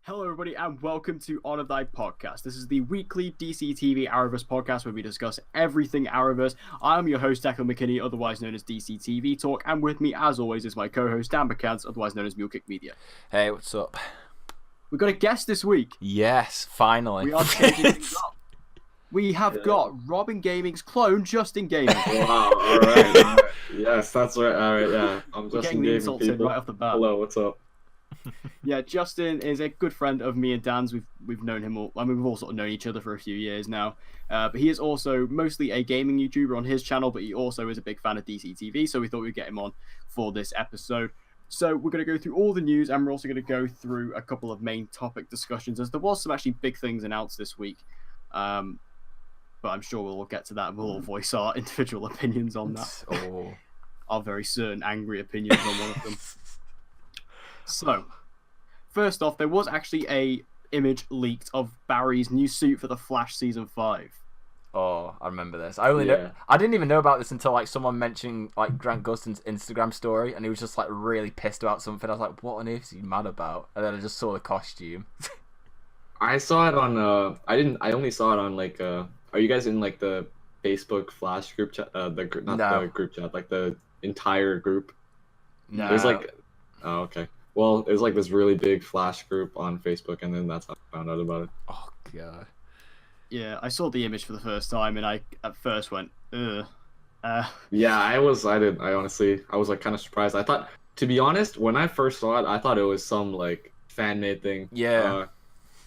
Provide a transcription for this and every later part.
Hello, everybody, and welcome to On of Thy Podcast. This is the weekly DCTV Arrowverse podcast where we discuss everything Arrowverse. I'm your host, Declan McKinney, otherwise known as DCTV Talk, and with me, as always, is my co-host, Dan McCance, otherwise known as Mulekick Media. Hey, what's up? We've got a guest this week. Yes, finally. We are changing things up. We have got Robin Gaming's clone, JustinGaming. Wow, alright. Yes, that's right. Alright, yeah. I'm We're getting Justin the Gaming, insults in people. right off the bat. Hello, what's up? Yeah, Justin is a good friend of me and Dan's. We've known him all. I mean, we've all sort of known each other for a few years now. But he is also mostly a gaming YouTuber on his channel, but he also is a big fan of DCTV. So we thought we'd get him on for this episode. So we're going to go through all the news, and we're also going to go through a couple of main topic discussions, as there was some actually big things announced this week. But I'm sure we'll get to that, and we'll all voice our individual opinions on that. Oh. Our very certain angry opinions on one of them. So, first off, there was actually a image leaked of Barry's new suit for the Flash season 5. Oh, I remember this. I didn't even know about this until like someone mentioned like Grant Gustin's Instagram story, and he was just like really pissed about something. I was like, "What on earth is he mad about?" And then I just saw the costume. I saw it on I only saw it on like are you guys in like the Facebook Flash group chat? The group chat, like the entire group. No. There's like oh, okay. Well, there's like this really big Flash group on Facebook, and then that's how I found out about it. Oh god. Yeah, I saw the image for the first time, and I at first went, ugh. Yeah, I honestly was like kind of surprised. I thought, to be honest, when I first saw it, I thought it was some like fan made thing. Yeah.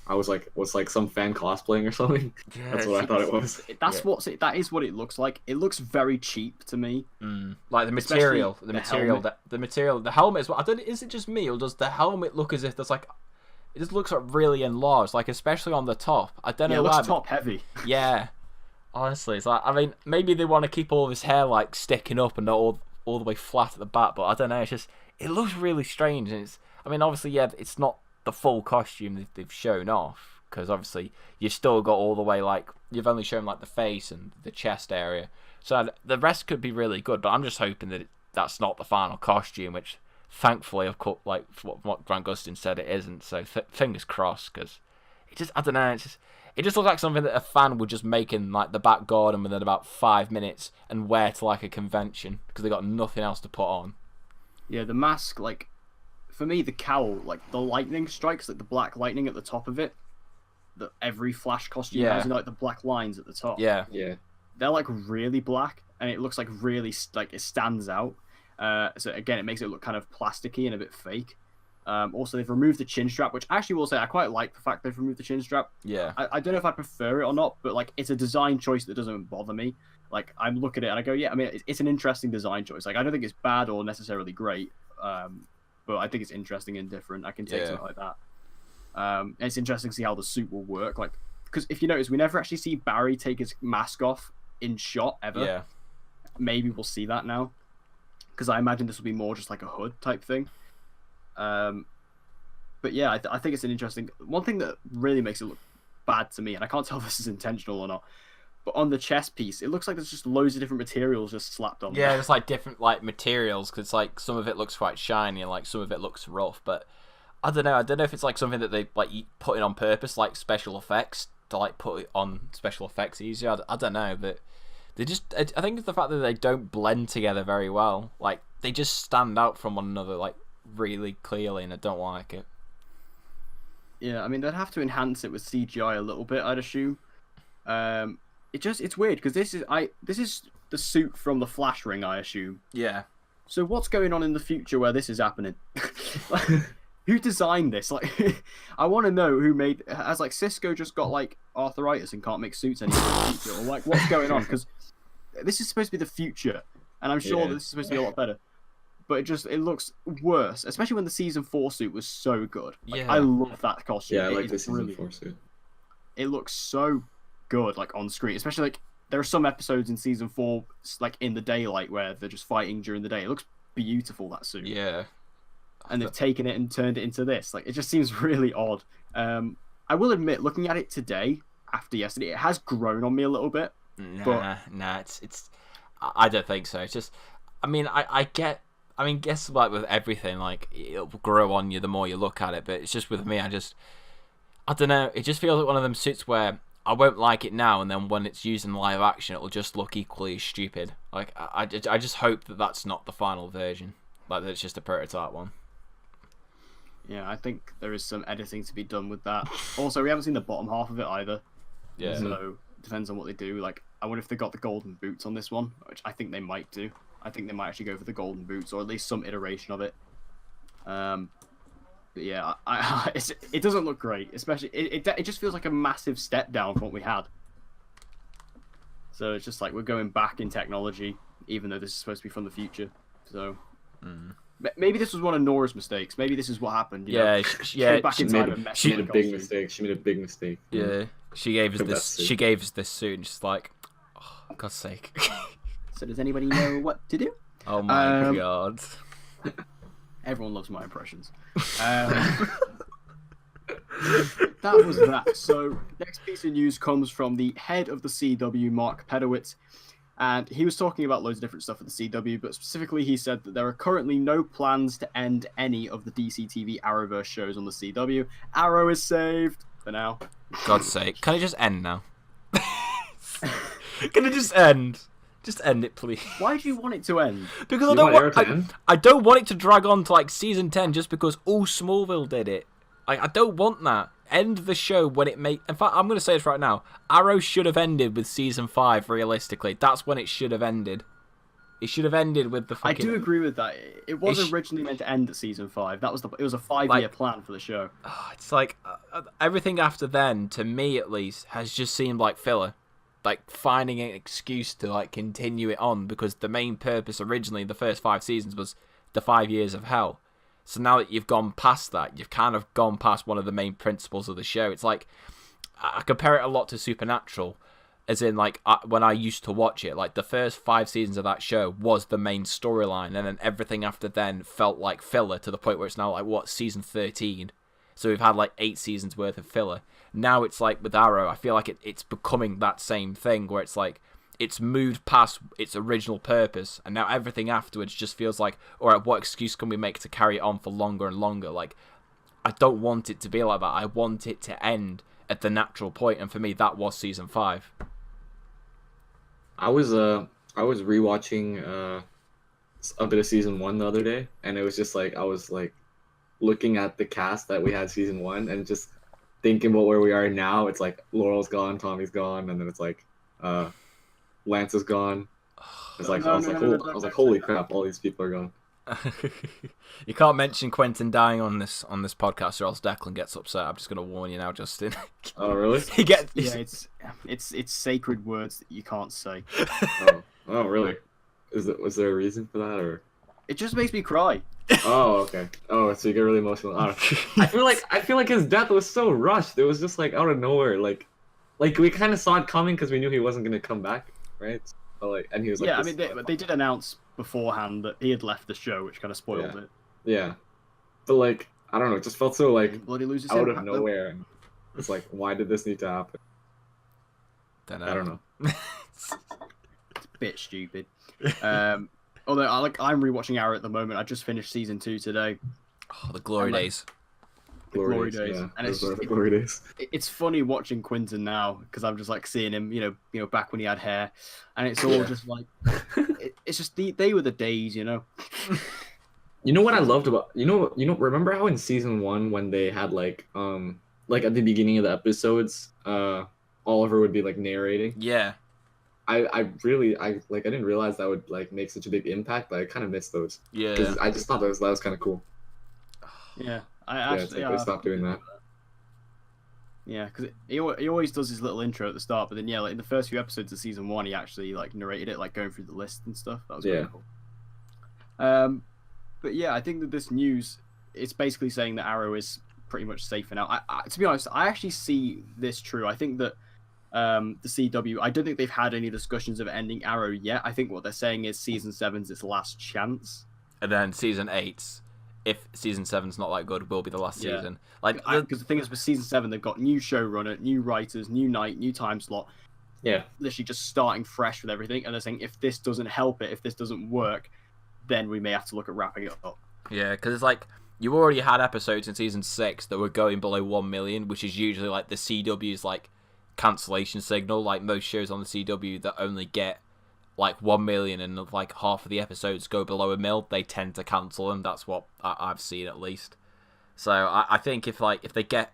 I was like, some fan cosplaying or something? Yeah, That's what I thought it was. That is what it looks like. It looks very cheap to me. Like the material, helmet. the helmet is what I don't. Is it just me, or does the helmet look as if there's like? It just looks like really enlarged, like especially on the top. I don't know. It why, looks top heavy. Yeah. Honestly, it's like, I mean, maybe they want to keep all of his hair like sticking up and not all the way flat at the back, but I don't know. It's just it looks really strange, and I mean, obviously, yeah, it's not the full costume they've shown off, because obviously you've still got all the way, like, you've only shown like the face and the chest area, so the rest could be really good, but I'm just hoping that that's not the final costume, which thankfully, of course, like what Grant Gustin said, it isn't, so fingers crossed, because it just, I don't know, it just looks like something that a fan would just make in like the back garden within about 5 minutes and wear to like a convention, because they got nothing else to put on. Yeah, the mask, like, for me, the cowl, like the lightning strikes, like the black lightning at the top of it, that every Flash costume has, you know, like the black lines at the top. Yeah. They're like really black, and it looks like really like it stands out. So again, it makes it look kind of plasticky and a bit fake. Also, they've removed the chin strap, which I actually will say I quite like the fact they've removed the chin strap. Yeah. I don't know if I prefer it or not, but like it's a design choice that doesn't bother me. Like I look at it and I go, yeah, I mean it's an interesting design choice. Like I don't think it's bad or necessarily great. But I think it's interesting and different. I can take something like that. And it's interesting to see how the suit will work. Like, because if you notice, we never actually see Barry take his mask off in shot ever. Yeah. Maybe we'll see that now, because I imagine this will be more just like a hood type thing. But yeah, I think it's an interesting. One thing that really makes it look bad to me, and I can't tell if this is intentional or not, but on the chest piece, it looks like there's just loads of different materials just slapped on. Yeah, there's like different like materials, because like some of it looks quite shiny and like some of it looks rough. But I don't know if it's like something that they like put in on purpose, like special effects, to like put it on special effects easier. I don't know, but they just, I think it's the fact that they don't blend together very well. Like they just stand out from one another like really clearly, and I don't like it. Yeah, I mean they'd have to enhance it with CGI a little bit, I'd assume. It's weird, because this is the suit from the Flash ring, I assume. Yeah. So what's going on in the future where this is happening? Like, who designed this? Like, I want to know who made. Has like Cisco just got like arthritis and can't make suits anymore in the future, or like what's going on? Because this is supposed to be the future, and I'm sure that this is supposed to be a lot better. But it looks worse, especially when the season 4 suit was so good. Like, Yeah. I love that costume. Yeah, I like the season 4 suit. It looks so good, like on screen, especially like there are some episodes in season 4 like in the daylight where they're just fighting during the day. It looks beautiful, that suit. Yeah. And they've taken it and turned it into this. Like, it just seems really odd. I will admit, looking at it today after yesterday, it has grown on me a little bit. Nah, it's I don't think so. It's just, I mean, I guess like with everything, like it'll grow on you the more you look at it, but it's just with me, I don't know. It just feels like one of them suits where I won't like it now, and then when it's used in live action, it'll just look equally as stupid. Like I just hope that that's not the final version. Like that it's just a prototype one. Yeah, I think there is some editing to be done with that. Also, we haven't seen the bottom half of it either. Yeah. So depends on what they do. Like, I wonder if they got the golden boots on this one, which I think they might do. I think they might actually go for the golden boots, or at least some iteration of it. But yeah, it doesn't look great. Especially, it just feels like a massive step down from what we had. So it's just like we're going back in technology, even though this is supposed to be from the future. So. Maybe this was one of Nora's mistakes. Maybe this is what happened. You know? She made a big mistake. She made a big mistake. Yeah, she gave us this. She gave us this suit, and she's like, oh, God's sake. So does anybody know what to do? Oh my God. Everyone loves my impressions. That was that. So next piece of news comes from the head of the CW, Mark Pedowitz. And he was talking about loads of different stuff at the CW, but specifically he said that there are currently no plans to end any of the DCTV Arrowverse shows on the CW. Arrow is saved for now. God's sake. Can it just end now? Can it just end? Just end it, please. Why do you want it to end? Because I don't want it to drag on to like season 10 just because all Smallville did it. I don't want that. End the show when it make. In fact, I'm going to say this right now. Arrow should have ended with season 5. Realistically, that's when it should have ended. It should have ended with the. Fucking... I do agree with that. It was originally meant to end at season 5. That was It was a 5-year plan for the show. It's like everything after then, to me at least, has just seemed like filler. Like finding an excuse to like continue it on because the main purpose originally, the first 5 seasons, was the 5 years of hell. So now that you've gone past that, you've kind of gone past one of the main principles of the show. It's like, I compare it a lot to Supernatural, as in, like, when I used to watch it, like, the first 5 seasons of that show was the main storyline, and then everything after then felt like filler to the point where it's now, like, what, season 13? So we've had, like, 8 seasons worth of filler. Now it's like, with Arrow, I feel like it's becoming that same thing, where it's like, it's moved past its original purpose, and now everything afterwards just feels like, alright, what excuse can we make to carry it on for longer and longer? Like, I don't want it to be like that. I want it to end at the natural point, and for me, that was season 5. I was rewatching a bit of season 1 the other day, and it was just like I was like looking at the cast that we had season 1, and just thinking about where we are now. It's like Laurel's gone, Tommy's gone, and then it's like Lance is gone. It's like I was like, holy crap, all these people are gone. You can't mention Quentin dying on this podcast, or else Declan gets upset. I'm just gonna warn you now, Justin. Oh really? It's sacred words that you can't say. Oh really? Was there a reason for that, or? It just makes me cry. Oh okay. Oh, so you get really emotional. I feel like his death was so rushed. It was just like out of nowhere. Like we kind of saw it coming because we knew he wasn't gonna come back, right? But and he was like, yeah. I mean, they did announce beforehand that he had left the show, which kind of spoiled it. Yeah, but like I don't know, it just felt so like Bloody loses out of nowhere. And it's like, why did this need to happen? I don't know. It's a bit stupid. Although I'm rewatching Arrow at the moment. I just finished season 2 today. Oh, the glory days. Glory days. Yeah, and it's just, glory days. It's funny watching Quentin now because I'm just like seeing him, you know, back when he had hair, and it's all just like, it's just they were the days, you know. You know what I loved about remember how in season 1 when they had like at the beginning of the episodes, Oliver would be like narrating. Yeah. I didn't realize that would like make such a big impact, but I kind of missed those. Yeah. Because I just thought that was kind of cool. Yeah. They stopped doing that. Yeah, because he always does his little intro at the start, but then like in the first few episodes of season 1, he actually like narrated it, like going through the list and stuff. That was really cool. But yeah, I think that this news, it's basically saying that Arrow is pretty much safe for now. To be honest, I actually see this true. I think that the CW, I don't think they've had any discussions of ending Arrow yet. I think what they're saying is season 7's its last chance, and then season 8's, if season 7's not that good, will be the last season. Like, because the thing is, with season 7, they've got new showrunner, new writers, new night, new time slot. Yeah, literally just starting fresh with everything, and they're saying if this doesn't help it, if this doesn't work, then we may have to look at wrapping it up. Yeah, because it's like you already had episodes in season 6 that were going below 1 million, which is usually like the CW's like cancellation signal. Like most shows on the CW that only get like 1 million and like half of the episodes go below 1 mil, they tend to cancel them. That's what I've seen at least. So I think if they get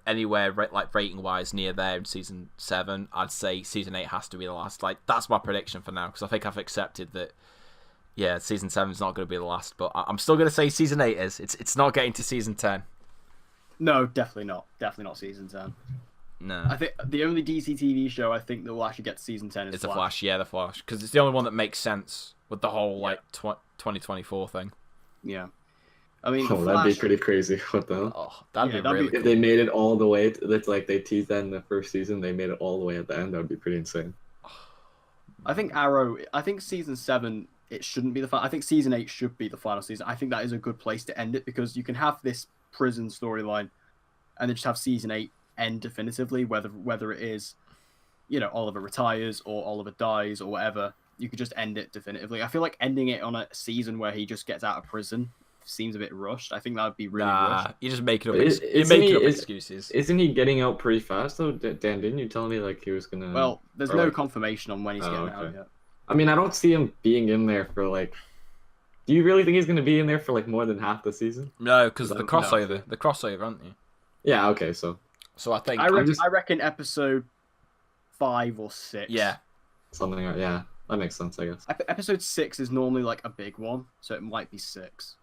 anywhere like rating wise near there in season 7, I'd say season 8 has to be the last. Like that's my prediction for now, because I think I've accepted that. Yeah, season 7 is not going to be the last, but I'm still going to say season 8 is. It's not getting to season 10. No, definitely not. Definitely not season 10. No. I think the only DCTV show I think that will actually get to season 10 is The Flash. Yeah, The Flash. Because it's the only one that makes sense with the whole, 2024 thing. Yeah. I mean, that'd be pretty crazy. What the hell? Oh, that'd be really cool. If they made it all the way, it's like they teased that in the first season, they made it all the way at the end, that would be pretty insane. I think season 7... it shouldn't be the final. I think season 8 should be the final season. I think that is a good place to end it, because you can have this prison storyline and then just have season 8 end definitively, whether it is, Oliver retires or Oliver dies or whatever. You could just end it definitively. I feel like ending it on a season where he just gets out of prison seems a bit rushed. I think that would be really rushed. You're just making up, excuses. Isn't he getting out pretty fast though? Dan, didn't you tell me like he was gonna? Well, there's no confirmation on when he's getting out yet. I mean, I don't see him being in there for like. Do you really think he's going to be in there for like more than half the season? No, because the crossover, aren't you? Yeah. Okay. So I think I reckon episode 5 or 6. Yeah. Something. Yeah, that makes sense. I guess. Episode 6 is normally like a big one, so it might be 6.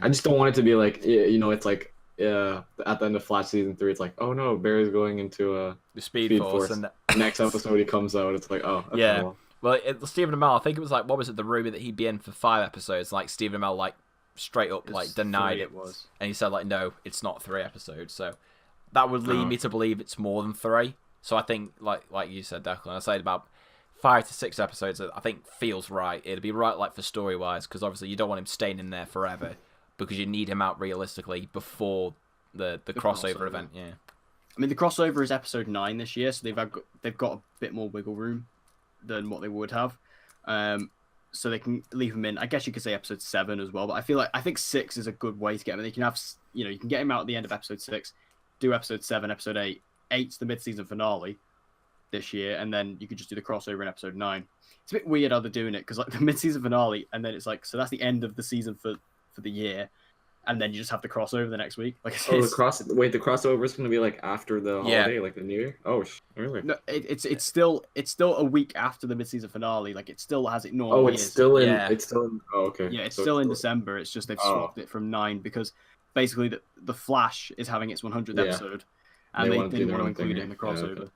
I just don't want it to be like it's like at the end of Flash season 3, it's like, oh no, Barry's going into the Speed Force, and next episode he comes out, it's like, oh, okay, yeah. Well, Stephen Amell, I think it was like, what was it, the rumor that he'd be in for 5 episodes? Like Stephen Amell, like straight up, like denied it, and he said like, no, it's not 3 episodes. So that would lead me to believe it's more than 3. So I think, like you said, Declan, I said about 5 to 6 episodes. I think feels right. It'd be right, like for story wise, because obviously you don't want him staying in there forever, because you need him out realistically before the crossover event. Yeah. I mean, the crossover is episode 9 this year, so they've got a bit more wiggle room than what they would have, so they can leave him in. I guess you could say episode 7 as well, but I think 6 is a good way to get him. You can have, you can get him out at the end of episode 6, do episode 7, episode 8. 8's the mid-season finale this year, and then you could just do the crossover in episode 9. It's a bit weird how they're doing it, because like the mid-season finale, and then it's like, so that's the end of the season for the year. And then you just have the crossover the next week. Like, the crossover is going to be like after the holiday, like the New Year. Oh, really? No, it's still a week after the mid-season finale. Like, it still has it normally. Oh, it's still in. Yeah. It's still in. Oh, okay. Yeah, it's still in December. It's just they've swapped it from 9 because basically the Flash is having its 100th episode, and they didn't want to include it in the crossover,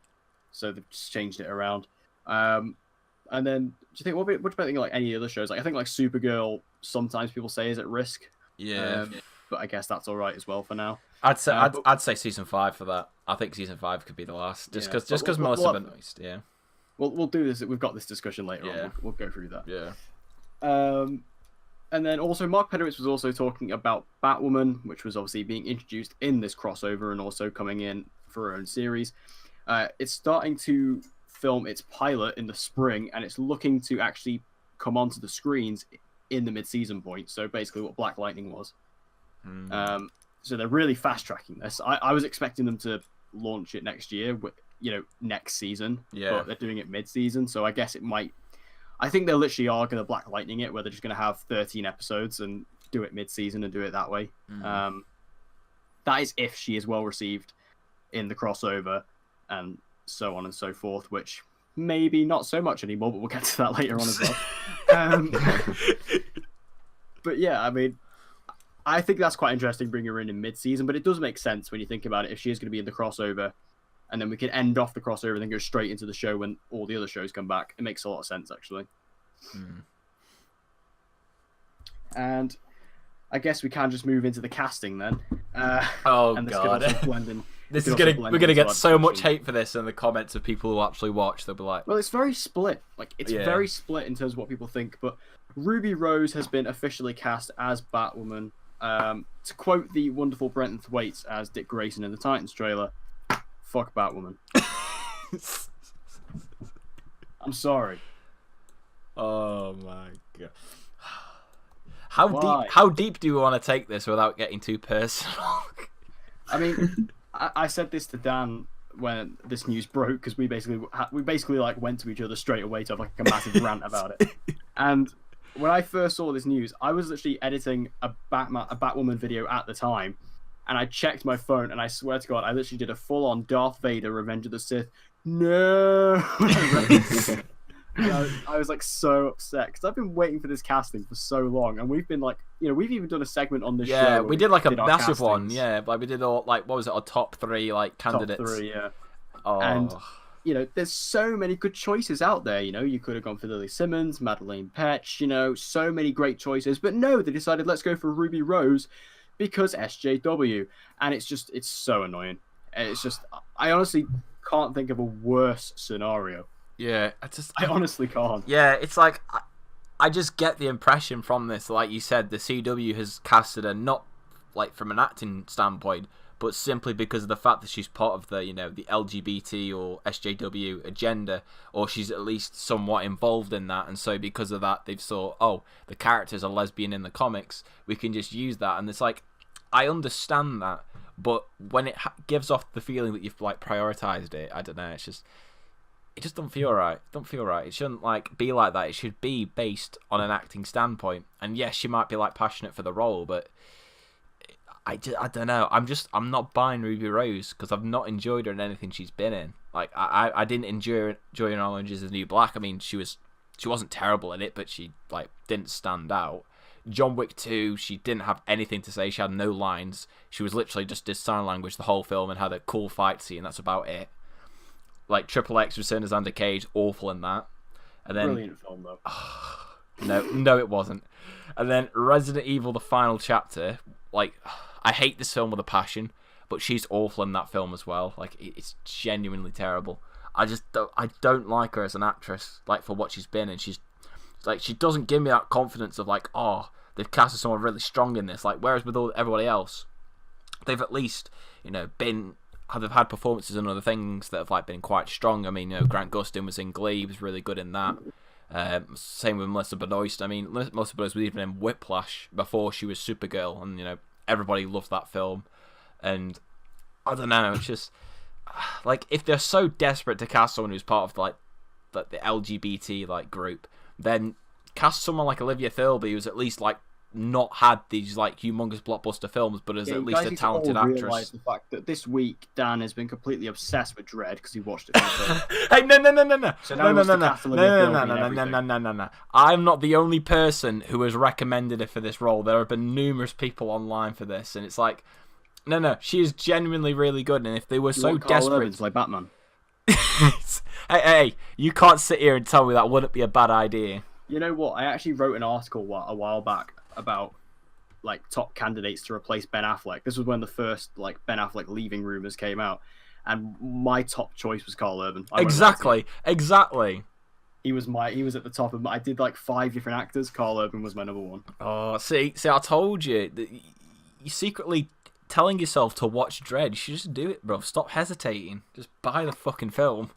so they've just changed it around. And then, do you think what do you think like any other shows? Like, I think like Supergirl, sometimes people say is at risk. Yeah, but I guess that's all right as well for now. I'd say season 5 for that. I think season 5 could be the last, just because Melissa Benoist. Yeah, we'll do this. We've got this discussion later on. We'll go through that. Yeah. And then also Mark Pedowitz was also talking about Batwoman, which was obviously being introduced in this crossover and also coming in for her own series. It's starting to film its pilot in the spring, and it's looking to actually come onto the screens in the mid-season point, so basically what Black Lightning was. So they're really fast-tracking this. I was expecting them to launch it next year, next season, but they're doing it mid-season, so I guess it might... I think they literally are going to Black Lightning it, where they're just going to have 13 episodes and do it mid-season and do it that way. That is if she is well-received in the crossover and so on and so forth, which... maybe not so much anymore, but we'll get to that later on as well. But yeah, I mean, I think that's quite interesting bringing her in mid-season, but it does make sense when you think about it. If she is going to be in the crossover, and then we can end off the crossover and then go straight into the show when all the other shows come back, it makes a lot of sense, actually. And I guess we can just move into the casting then. God. We're gonna get so much hate for this in the comments of people who actually watch. They'll be like, well, it's very split. Like, it's very split in terms of what people think. But Ruby Rose has been officially cast as Batwoman. To quote the wonderful Brenton Thwaites as Dick Grayson in the Titans trailer, "Fuck Batwoman." I'm sorry. Oh my god. Why? How deep do you want to take this without getting too personal? I mean, I said this to Dan when this news broke because we basically like went to each other straight away to have like a massive rant about it. And when I first saw this news, I was literally editing a Batwoman video at the time, and I checked my phone, and I swear to God, I literally did a full-on Darth Vader Revenge of the Sith. No. I was like so upset because I've been waiting for this casting for so long, and we've been like, we've even done a segment on this show. Yeah, we did like a our massive one. castings. Yeah, like we did all like what was it? Our top 3 like candidates. Top 3, yeah. Oh. And there's so many good choices out there. You could have gone for Lily Simmons, Madeleine Petsch. So many great choices, but no, they decided let's go for Ruby Rose because SJW, and it's so annoying. It's just I honestly can't think of a worse scenario. Yeah, I honestly can't. Yeah, it's like I just get the impression from this, like you said, the CW has casted her not like from an acting standpoint, but simply because of the fact that she's part of the the LGBT or SJW agenda, or she's at least somewhat involved in that, and so because of that, they've thought, oh, the character's a lesbian in the comics, we can just use that, and it's like I understand that, but when it gives off the feeling that you've like prioritized it, I don't know, it just don't feel right. Don't feel right. It shouldn't like be like that. It should be based on an acting standpoint. And yes, she might be like passionate for the role, but I don't know. I'm not buying Ruby Rose because I've not enjoyed her in anything she's been in. Like I didn't enjoy her in Orange Is the New Black. I mean, she wasn't terrible in it, but she like didn't stand out. John Wick 2, she didn't have anything to say. She had no lines. She was literally just did sign language the whole film and had a cool fight scene. That's about it. Like Triple X Return of Xander Cage, awful in that. And then Brilliant film though. no, it wasn't. And then Resident Evil: The Final Chapter. Like, I hate this film with a passion, but she's awful in that film as well. Like, it's genuinely terrible. I don't like her as an actress, like for what she's been, and she's like she doesn't give me that confidence of like, oh, they've casted someone really strong in this. Like, whereas with everybody else, they've at least they've had performances and other things that have like been quite strong. I mean, Grant Gustin was in Glee, he was really good in that. Same with Melissa Benoist. I mean, Melissa Benoist was even in Whiplash before she was Supergirl, and everybody loved that film. And I don't know, it's just like if they're so desperate to cast someone who's part of like the LGBT like group, then cast someone like Olivia Thirlby, who's at least like not had these like humongous blockbuster films, but as at least a talented actress. Realize the fact that this week Dan has been completely obsessed with Dredd because he watched it. Hey, no. So now No. I'm not the only person who has recommended it for this role. There have been numerous people online for this, and it's like, no, she is genuinely really good. And if they were so desperate to play Batman, hey, you can't sit here and tell me that wouldn't be a bad idea. You know what? I actually wrote an article a while back about like top candidates to replace Ben Affleck. This was when the first like Ben Affleck leaving rumors came out, and my top choice was Carl Urban. Exactly. He was at the top of I did like 5 different actors. Carl Urban was my number 1. Oh, see, I told you that you secretly telling yourself to watch Dredd. You should just do it, bro. Stop hesitating. Just buy the fucking film.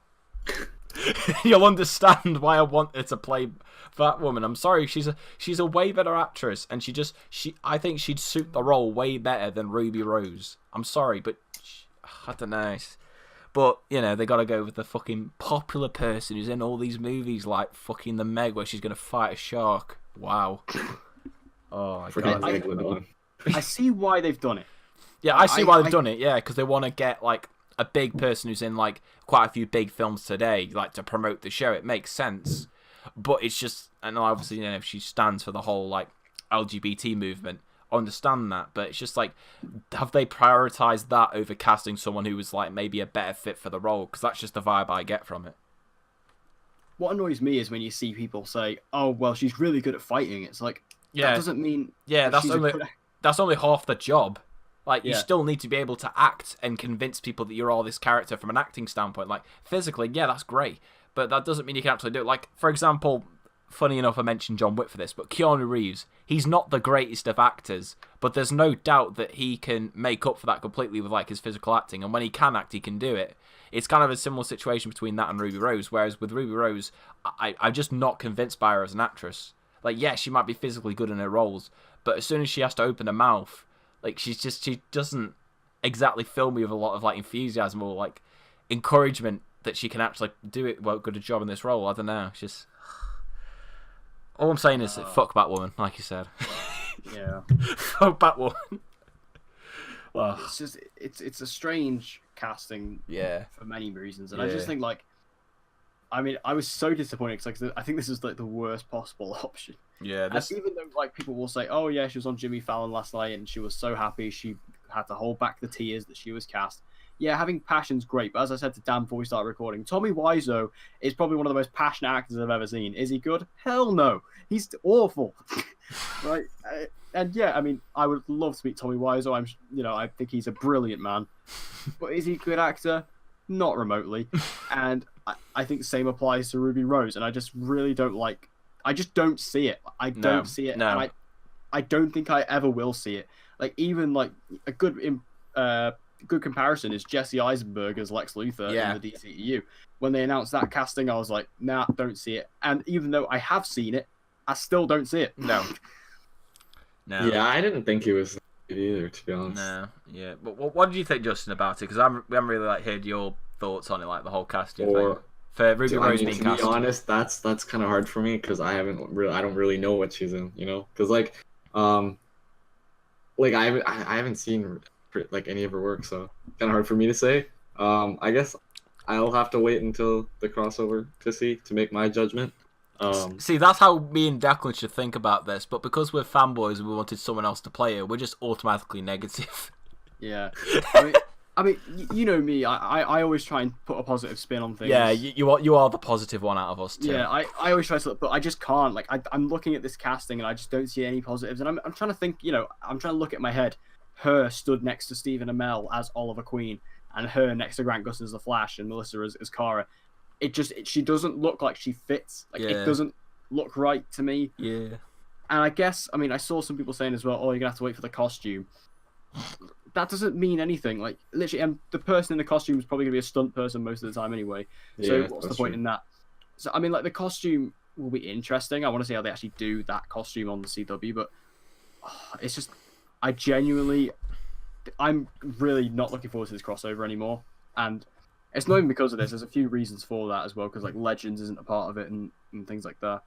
You'll understand why I want her to play Batwoman. I'm sorry, she's a way better actress, and I think she'd suit the role way better than Ruby Rose. I'm sorry, but I don't know. But they gotta go with the fucking popular person who's in all these movies, like fucking The Meg, where she's gonna fight a shark. Wow. Oh, I forget Megalodon. I see why they've done it. Yeah, I see why they've done it. Yeah, because they want to get like a big person who's in like quite a few big films today, like to promote the show. It makes sense, but it's just, and obviously she stands for the whole like LGBT movement. I understand that, but it's just like, have they prioritized that over casting someone who was like maybe a better fit for the role? Because that's just the vibe I get from it. What annoys me is when you see people say, "Oh, well, she's really good at fighting." It's like, that doesn't mean that's only half the job. Like, you still need to be able to act and convince people that you're all this character from an acting standpoint. Like, physically, yeah, that's great. But that doesn't mean you can actually do it. Like, for example, funny enough, I mentioned John Wick for this, but Keanu Reeves, he's not the greatest of actors, but there's no doubt that he can make up for that completely with, like, his physical acting. And when he can act, he can do it. It's kind of a similar situation between that and Ruby Rose, whereas with Ruby Rose, I'm just not convinced by her as an actress. Like, yeah, she might be physically good in her roles, but as soon as she has to open her mouth, like she doesn't exactly fill me with a lot of like enthusiasm or like encouragement that she can actually do it good a job in this role. I don't know. It's just all I'm saying is fuck Batwoman, like you said. Yeah. Fuck Batwoman. Well, It's just it's a strange casting. Yeah. For many reasons, and I just think like, I mean, I was so disappointed because I think this is like the worst possible option. Yeah. And even though like people will say, oh yeah, she was on Jimmy Fallon last night and she was so happy she had to hold back the tears that she was cast. Yeah, having passion's great, but as I said to Dan before we started recording, Tommy Wiseau is probably one of the most passionate actors I've ever seen. Is he good? Hell no. He's awful. Right? And yeah, I mean, I would love to meet Tommy Wiseau. I think he's a brilliant man. But is he a good actor? Not remotely. And I think the same applies to Ruby Rose. And I just really don't like... I just don't see it. I don't see it. No. And I don't think I ever will see it. Like, even like a good comparison is Jesse Eisenberg as Lex Luthor in the DCEU. When they announced that casting, I was like, nah, don't see it. And even though I have seen it, I still don't see it. No. Yeah, I didn't think he was good either, to be honest. No. Yeah. But what did you think, Justin, about it? Because we haven't really like heard your thoughts on it, like the whole casting thing. For Ruby Rose being cast. To be honest, that's kind of hard for me because I don't really know what she's in, you know? Because like I haven't seen like any of her work, so kind of hard for me to say. I guess I'll have to wait until the crossover to make my judgment. See, that's how me and Declan should think about this, but because we're fanboys and we wanted someone else to play it, we're just automatically negative. Yeah. I mean, you know me. I always try and put a positive spin on things. Yeah, you are the positive one out of us too. Yeah, I always try to look, but I just can't. Like, I'm looking at this casting and I just don't see any positives. And I'm trying to think. I'm trying to look at my head. Her stood next to Stephen Amell as Oliver Queen, and her next to Grant Gustin as the Flash, and Melissa as Kara. She doesn't look like she fits. Like, it doesn't look right to me. Yeah. And I guess, I mean, I saw some people saying as well, oh, you're gonna have to wait for the costume. That doesn't mean anything. Like, literally, and the person in the costume is probably gonna be a stunt person most of the time anyway. So what's the point in that? So I mean, like, the costume will be interesting. I want to see how they actually do that costume on the CW, but it's just, I'm really not looking forward to this crossover anymore. And it's not even because of this. There's a few reasons for that as well, because like Legends isn't a part of it and things like that.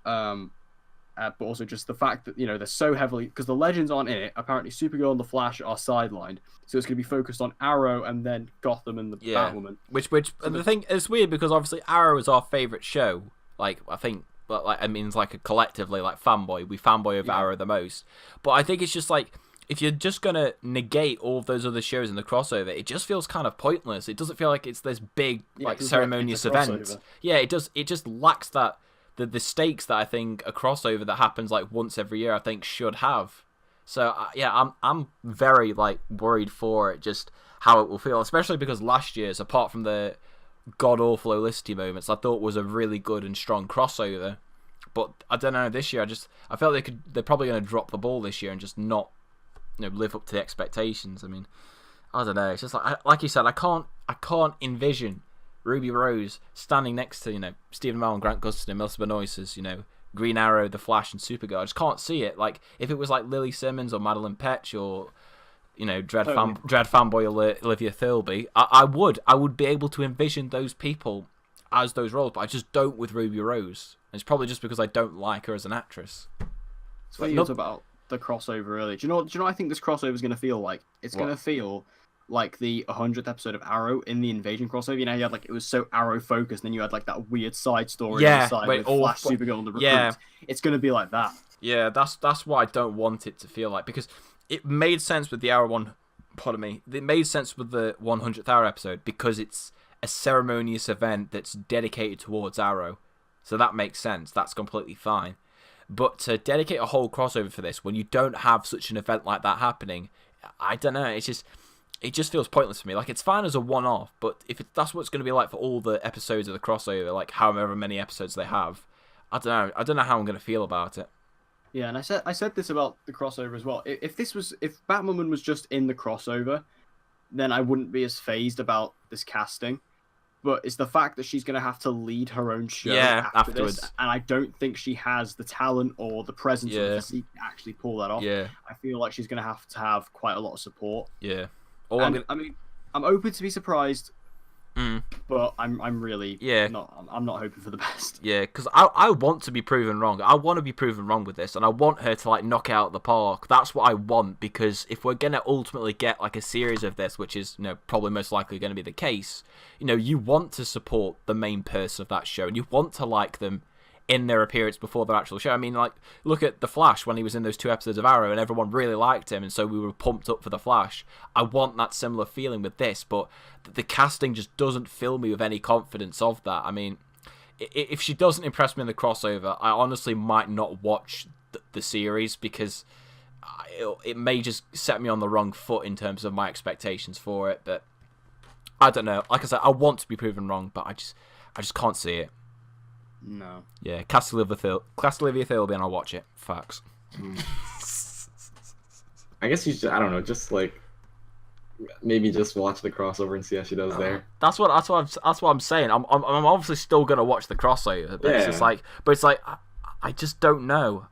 But also just the fact that they're so heavily, because the Legends aren't in it. Apparently, Supergirl and the Flash are sidelined, so it's going to be focused on Arrow and then Gotham and the Batwoman. Which and the thing is weird because obviously Arrow is our favorite show. Like, I think, but like, I mean, it's like collectively like fanboy. We fanboy over Arrow the most. But I think it's just like, if you're just gonna negate all of those other shows in the crossover, it just feels kind of pointless. It doesn't feel like it's this big like ceremonious event. Yeah, it does. It just lacks that the stakes that I think a crossover that happens like once every year I think should have. So I'm very like worried for it, just how it will feel, especially because last year's, apart from the god awful Olicity moments, I thought was a really good and strong crossover. But I don't know, this year I felt they're probably going to drop the ball this year and just not live up to the expectations. I mean, I don't know. It's just like you said, I can't envision Ruby Rose standing next to Stephen Amell and Grant Gustin and Melissa Benoist as Green Arrow, The Flash, and Supergirl. I just can't see it. Like, if it was like Lily Simmons or Madeline Petch or Dread fanboy Olivia Thirlby, I would be able to envision those people as those roles, but I just don't with Ruby Rose. And it's probably just because I don't like her as an actress. So you talked about the crossover earlier. Do you know what I think this crossover is going to feel like? It's going to feel like the 100th episode of Arrow in the Invasion crossover. You had like, it was so Arrow focused, and then you had like that weird side story on the side with Flash, Supergirl, and the recruits. Yeah. It's going to be like that. Yeah, that's what I don't want it to feel like, because it made sense with the Arrow one. Pardon me. It made sense with the 100th Arrow episode because it's a ceremonious event that's dedicated towards Arrow. So that makes sense. That's completely fine. But to dedicate a whole crossover for this when you don't have such an event like that happening, I don't know. It just feels pointless for me. Like, it's fine as a one-off, but if that's what it's going to be like for all the episodes of the crossover, like however many episodes they have, I don't know. I don't know how I'm going to feel about it. Yeah, and I said this about the crossover as well. If Batwoman was just in the crossover, then I wouldn't be as phased about this casting. but it's the fact that she's going to have to lead her own show afterwards. This, and I don't think she has the talent or the presence or the physique to actually pull that off. Yeah. I feel like she's going to have quite a lot of support. Yeah. I mean, I'm open to be surprised, but I'm really not. I'm not hoping for the best. Yeah, because I want to be proven wrong. I want to be proven wrong with this, and I want her to like knock it out of the park. That's what I want, because if we're gonna ultimately get like a series of this, which is probably most likely going to be the case, you want to support the main person of that show, and you want to like them in their appearance before their actual show. I mean, like, look at The Flash when he was in those 2 episodes of Arrow and everyone really liked him, and so we were pumped up for The Flash. I want that similar feeling with this, but the casting just doesn't fill me with any confidence of that. I mean, if she doesn't impress me in the crossover, I honestly might not watch the series, because it may just set me on the wrong foot in terms of my expectations for it. But I don't know. Like I said, I want to be proven wrong, but I just can't see it. No. Yeah, cast Olivia Thirlby and I'll watch it. Facts. I guess you should, I don't know, just like maybe just watch the crossover and see how she does there. That's what I'm saying. I'm obviously still gonna watch the crossover, but it's like I just don't know.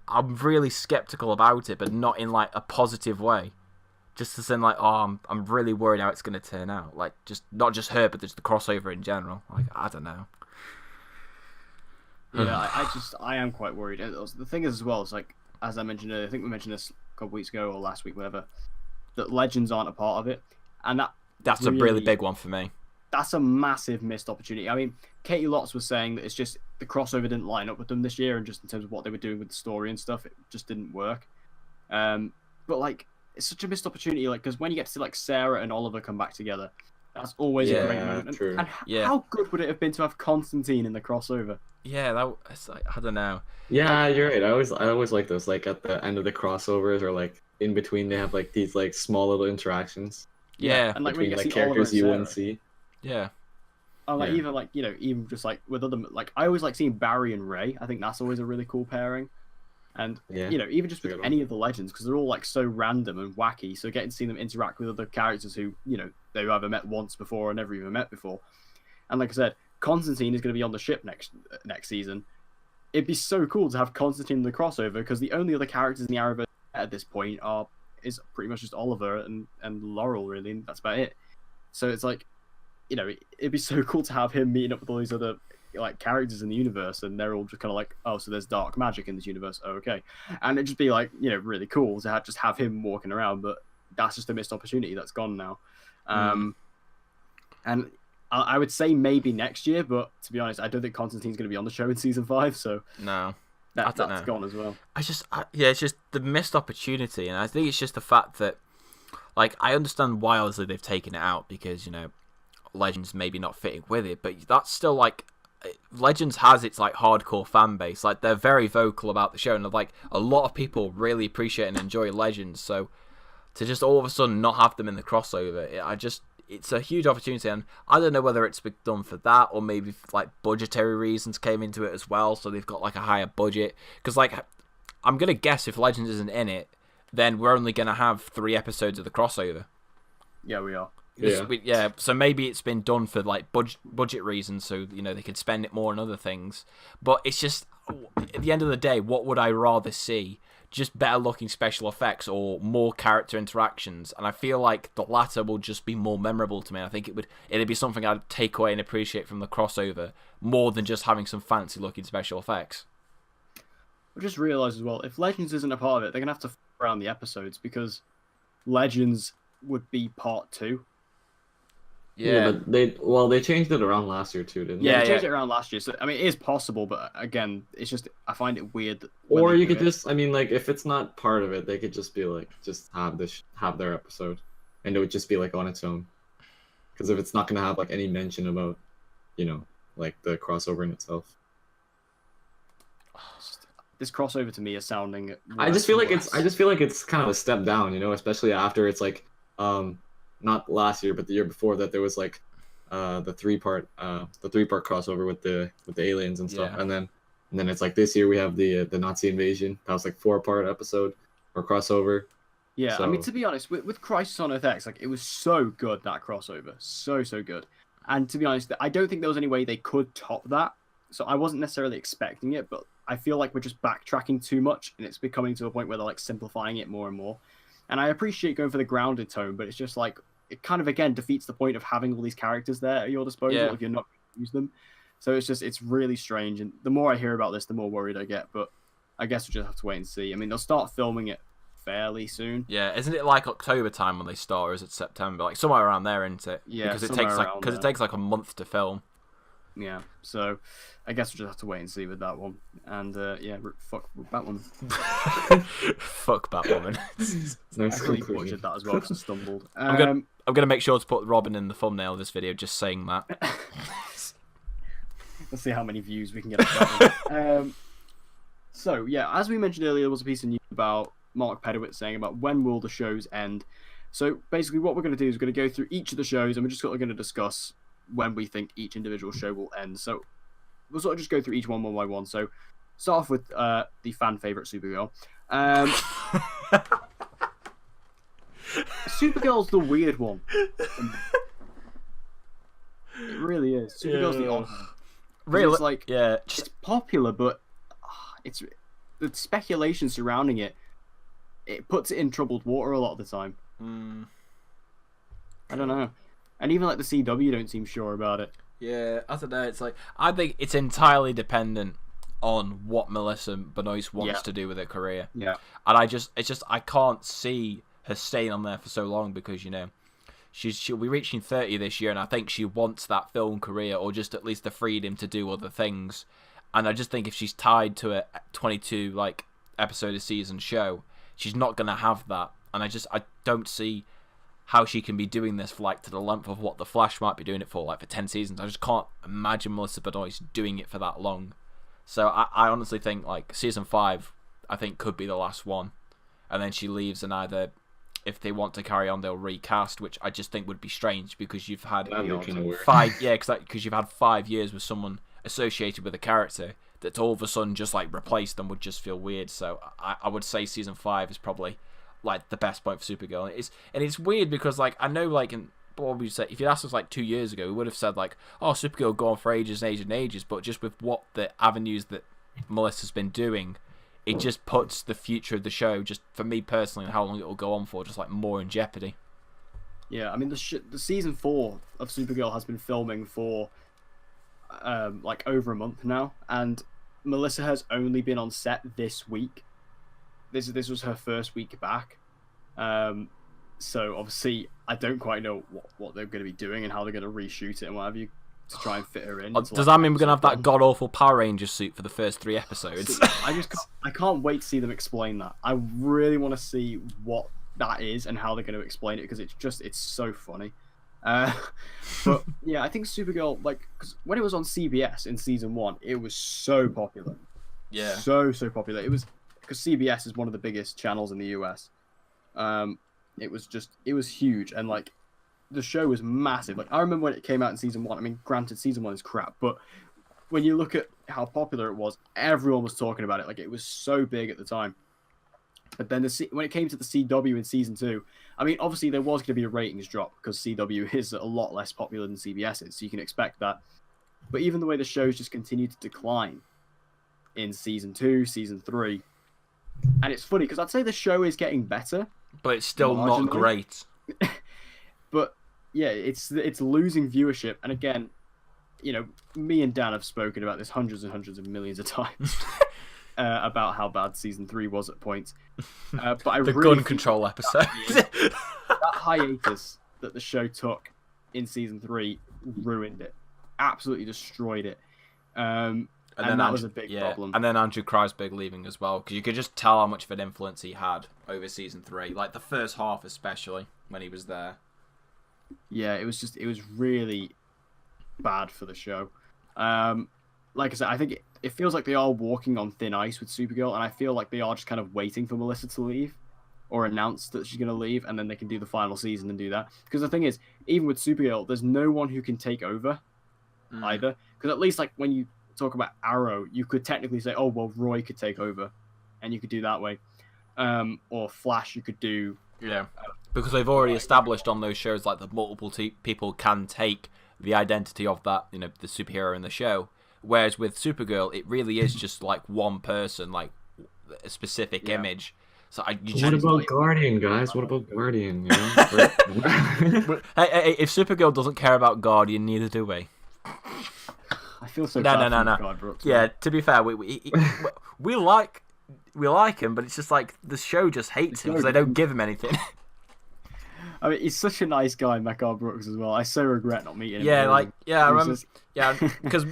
I'm really skeptical about it, but not in like a positive way. Just as in like, I'm really worried how it's gonna turn out. Like, just not just her, but just the crossover in general. Like, I don't know. Yeah, I am quite worried. And the thing is as well, it's like, as I mentioned earlier, I think we mentioned this a couple weeks ago or last week, whatever, that Legends aren't a part of it, and that's a really big one for me. That's a massive missed opportunity. I mean, Katie Lotz was saying that it's just the crossover didn't line up with them this year, and just in terms of what they were doing with the story and stuff, it just didn't work. But like, it's such a missed opportunity, like, because when you get to see like Sarah and Oliver come back together, that's always a great moment. True. And how good would it have been to have Constantine in the crossover? Yeah, it's like, I don't know. Yeah, you're right. I always like those. Like at the end of the crossovers, or like in between, they have like these like small little interactions. Yeah, and like between when you like see characters you wouldn't Sarah. see. Yeah. And like even like even just like with other, like I always like seeing Barry and Ray. I think that's always a really cool pairing. And even just with any of the legends, because they're all like so random and wacky. So getting to see them interact with other characters who they've either met once before or never even met before. And like I said, Constantine is going to be on the ship next season. It'd be so cool to have Constantine in the crossover, because the only other characters in the Arrowverse at this point is pretty much just Oliver and Laurel, really, and that's about it. So it's like, it'd be so cool to have him meeting up with all these other like characters in the universe, and they're all just kind of like, oh, so there's dark magic in this universe. Oh, okay. And it'd just be like, really cool to have him walking around, but that's just a missed opportunity that's gone now. And I would say maybe next year, but to be honest, I don't think Constantine's going to be on the show in season 5, so no, that's gone as well. It's just the missed opportunity, and I think it's just the fact that, like, I understand why obviously they've taken it out, because Legends maybe not fitting with it, but that's still like, Legends has its like hardcore fan base. Like, they're very vocal about the show, and like a lot of people really appreciate and enjoy Legends. So to just all of a sudden not have them in the crossover, it's a huge opportunity, and I don't know whether it's done for that, or maybe like budgetary reasons came into it as well, so they've got like a higher budget. Because like, I'm gonna guess if Legends isn't in it, then we're only gonna have 3 episodes of the crossover. Yeah, we are. Yeah, so maybe it's been done for like budget reasons, so they could spend it more on other things. But it's just, at the end of the day, what would I rather see? Just better looking special effects or more character interactions? And I feel like the latter will just be more memorable to me. I think it'd be something I'd take away and appreciate from the crossover more than just having some fancy looking special effects. I just realised as well, if Legends isn't a part of it, they're gonna have to around the episodes, because Legends would be part 2. Yeah, but they changed it around last year too, didn't they? Yeah, they changed it around last year. So I mean, it is possible, but again, it's just, I find it weird that or you could just, I mean, like, if it's not part of it, they could just be like, just have their episode, and it would just be like on its own. Because if it's not gonna have like any mention about, like the crossover in itself. This crossover to me is sounding. I just feel like it's kind of a step down, especially after it's like, not last year, but the year before that, there was like the 3-part crossover with the aliens and stuff, and then it's like this year we have the Nazi invasion. That was like 4-part episode or crossover. Yeah, so, I mean, to be honest, with Crisis on Earth X, like, it was so good, that crossover, so good. And to be honest, I don't think there was any way they could top that. So I wasn't necessarily expecting it, but I feel like we're just backtracking too much, and it's becoming to a point where they're like simplifying it more and more. And I appreciate going for the grounded tone, but it's just like it kind of again defeats the point of having all these characters there at your disposal if you're not going to use them. So it's really strange. And the more I hear about this, the more worried I get. But I guess we'll just have to wait and see. I mean, they'll start filming it fairly soon. Yeah, isn't it like October time when they start, or is it September? Like somewhere around there, isn't it? Yeah, because it takes like a month to film. Yeah, so I guess we'll just have to wait and see with that one. And yeah, fuck Batwoman. Fuck Batwoman. Nice I really conclusion. butchered that as well because I stumbled. I'm gonna make sure to put Robin in the thumbnail of this video, just saying that. Let's see how many views we can get. That one. So yeah, as we mentioned earlier, there was a piece of news about Mark Pedowitz saying about when will the shows end. So basically, what we're going to do is we're going to go through each of the shows, and we're just going to discuss when we think each individual show will end. So we'll sort of just go through each one by one. So start off with the fan favorite Supergirl. Supergirl's the weird one. It really is. Supergirl's the odd one. Really? It's like yeah, it's popular, but it's the speculation surrounding it. It puts it in troubled water a lot of the time. I don't know. And even like the CW don't seem sure about it. Yeah, I don't know. It's like I think it's entirely dependent on what Melissa Benoist wants to do with her career. Yeah. And I can't see her staying on there for so long because, you know, she'll be reaching 30 this year, and I think she wants that film career or just at least the freedom to do other things. And I just think if she's tied to a 22 like episode a season show, she's not gonna have that. And I don't see how she can be doing this for like to the length of what the Flash might be doing it for, like for 10 seasons. I just can't imagine Melissa Benoist doing it for that long. So I honestly think like season 5, I think could be the last one, and then she leaves, and either if they want to carry on, they'll recast, which I just think would be strange because you've had because you've had 5 years with someone associated with a character that all of a sudden just like replace them would just feel weird. So I would say season 5 is probably like the best point for Supergirl. And it's weird because like I know like in what we said, if you asked us like 2 years ago, we would have said like, oh, Supergirl will go on for ages and ages and ages, but just with what the avenues that Melissa's been doing, it just puts the future of the show, just for me personally, and how long it will go on for, just like more in jeopardy. Yeah, I mean the season 4 of Supergirl has been filming for like over a month now, and Melissa has only been on set this week. This was her first week back. So obviously I don't quite know what they're going to be doing and how they're going to reshoot it and what have you to try and fit her in. Does that mean we're going to have that god-awful Power Rangers suit for the first 3 episodes? I can't wait to see them explain that. I really want to see what that is and how they're going to explain it, because it's so funny. But yeah, I think Supergirl, like, cause when it was on CBS in season 1, it was so popular. Yeah. So popular. It was because CBS is one of the biggest channels in the US. It was huge, and like the show was massive. Like I remember when it came out in season 1. I mean, granted, season 1 is crap, but when you look at how popular it was, everyone was talking about it. Like it was so big at the time. But then when it came to the CW in season 2, I mean, obviously there was going to be a ratings drop because CW is a lot less popular than CBS is, so you can expect that. But even the way the shows just continued to decline in season 2, season 3, and it's funny because I'd say the show is getting better, but it's still not great. But yeah, it's losing viewership, and again, you know, me and Dan have spoken about this hundreds and hundreds of millions of times. About how bad season 3 was at points, but I the really gun control episode. That hiatus that the show took in season 3 ruined it, absolutely destroyed it, and then that was a big problem. And then Andrew Kreisberg leaving as well, because you could just tell how much of an influence he had over season 3, like the first half especially when he was there. Yeah, it was really bad for the show. Like I said, I think it feels like they are walking on thin ice with Supergirl, and I feel like they are just kind of waiting for Melissa to leave or announce that she's going to leave, and then they can do the final season and do that. Because the thing is, even with Supergirl, there's no one who can take over either. Because at least like when you talk about Arrow, you could technically say, oh, well, Roy could take over, and you could do that way. Or Flash, you could do... Yeah, because they've already established on those shows like that multiple people can take the identity of that, you know, the superhero in the show. Whereas with Supergirl, it really is just like one person, like a specific image. So what about Guardian, guys? What about Guardian? You know? Hey, if Supergirl doesn't care about Guardian, neither do we. I feel so bad for Guy Brooks. Yeah, to be fair, we like him, but it's just like the show just hates him because they don't give him anything. I mean, he's such a nice guy, Makar Brooks, as well. I so regret not meeting him. Yeah, like, I remember. Because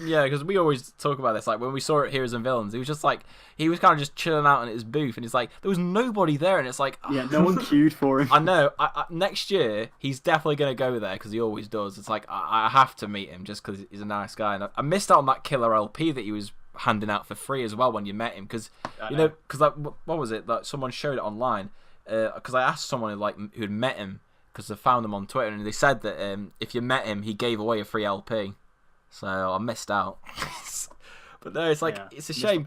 we always talk about this. Like, when we saw it, Heroes and Villains, he was just like, he was kind of just chilling out in his booth, and he's like, there was nobody there, and it's like, yeah, no one queued for him. I know. Next year, he's definitely going to go there, because he always does. It's like, I have to meet him, just because he's a nice guy. And I missed out on that killer LP that he was handing out for free as well when you met him, because, like, what was it? Like, someone showed it online, because I asked someone, like, who'd met him, because I found him on Twitter, and they said that if you met him, he gave away a free LP. So I missed out. But no, it's like, it's a shame.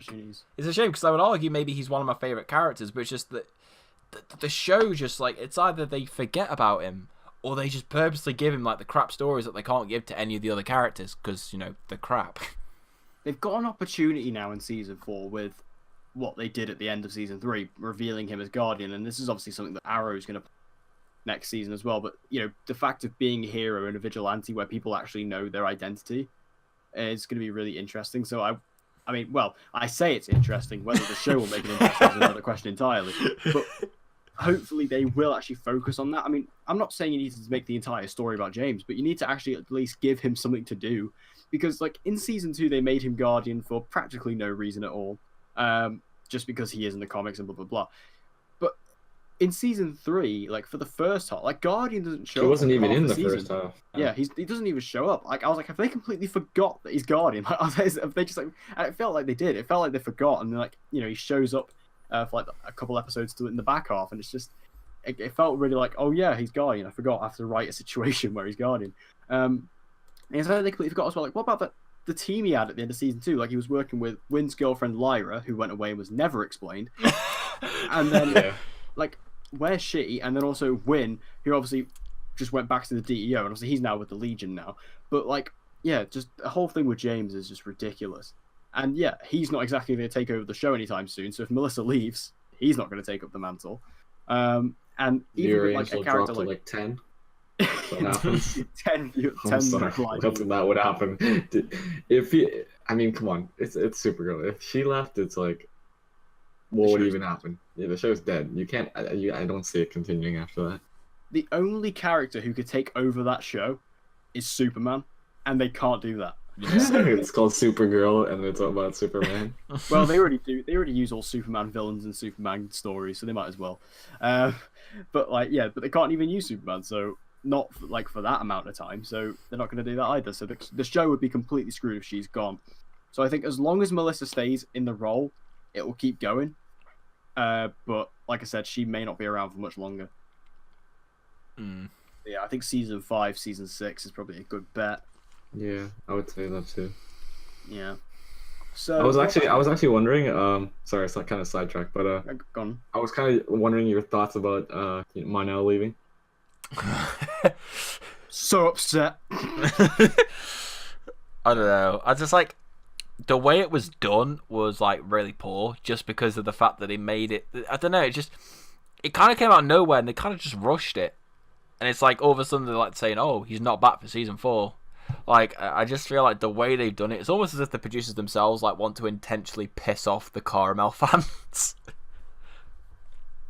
It's a shame, because I would argue maybe he's one of my favourite characters, but it's just that the show just, like, it's either they forget about him, or they just purposely give him, like, the crap stories that they can't give to any of the other characters, because, you know, they're crap. They've got an opportunity now in Season 4 with what they did at the end of Season 3, revealing him as Guardian, and this is obviously something that Arrow's going to next season as well, but you know, the fact of being a hero and a vigilante where people actually know their identity is going to be really interesting. So I mean, well, I say it's interesting. Whether the show will make it interesting is another question entirely, but hopefully they will actually focus on that. I mean, I'm not saying you need to make the entire story about James, but you need to actually at least give him something to do, because like in Season 2 they made him Guardian for practically no reason at all, just because he is in the comics and blah blah blah. In Season 3, like for the first half, like Guardian doesn't show up. He wasn't even in the season. first half. Yeah, he doesn't even show up. Like I was like, have they completely forgot that he's Guardian? Like, have they just like? And it felt like they did. It felt like they forgot, and then, like, you know, he shows up for like a couple episodes to in the back half, and it's just it felt really like, oh yeah, he's Guardian. I forgot I have to write a situation where he's Guardian. And it's like they completely forgot as well. Like, what about the team he had at the end of Season 2? Like he was working with Wynn's girlfriend Lyra, who went away and was never explained, and then like. Where's she? And then also Wynn, who obviously just went back to the DEO, and obviously he's now with the Legion now. But like, yeah, just the whole thing with James is just ridiculous. And yeah, he's not exactly going to take over the show anytime soon. So if Melissa leaves, he's not going to take up the mantle. And even with, like, a character like 10. What happens? 10. I'm sorry. Nothing that would happen. If he, I mean, come on, it's Supergirl. If she left, it's like, what would even happen? Yeah, the show's dead. You can't. I don't see it continuing after that. The only character who could take over that show is Superman, and they can't do that. It's called Supergirl, and it's all about Superman. Well, they already do. They already use all Superman villains and Superman stories, so they might as well. But like, yeah, but they can't even use Superman, so not like for that amount of time. So they're not going to do that either. So the show would be completely screwed if she's gone. So I think as long as Melissa stays in the role, it will keep going. But like I said, she may not be around for much longer. Yeah, I think Season 5, Season 6 is probably a good bet. Yeah, I would say that too. Yeah. So I was actually wondering. Sorry, it's not kind of sidetracked, but gone. I was kind of wondering your thoughts about Monel leaving. So upset. I don't know. I just like. The way it was done was like really poor, just because of the fact that he made it. I don't know. It kind of came out of nowhere, and they kind of just rushed it. And it's like all of a sudden they're like saying, "Oh, he's not back for Season 4." Like I just feel like the way they've done it, it's almost as if the producers themselves like want to intentionally piss off the Caramel fans.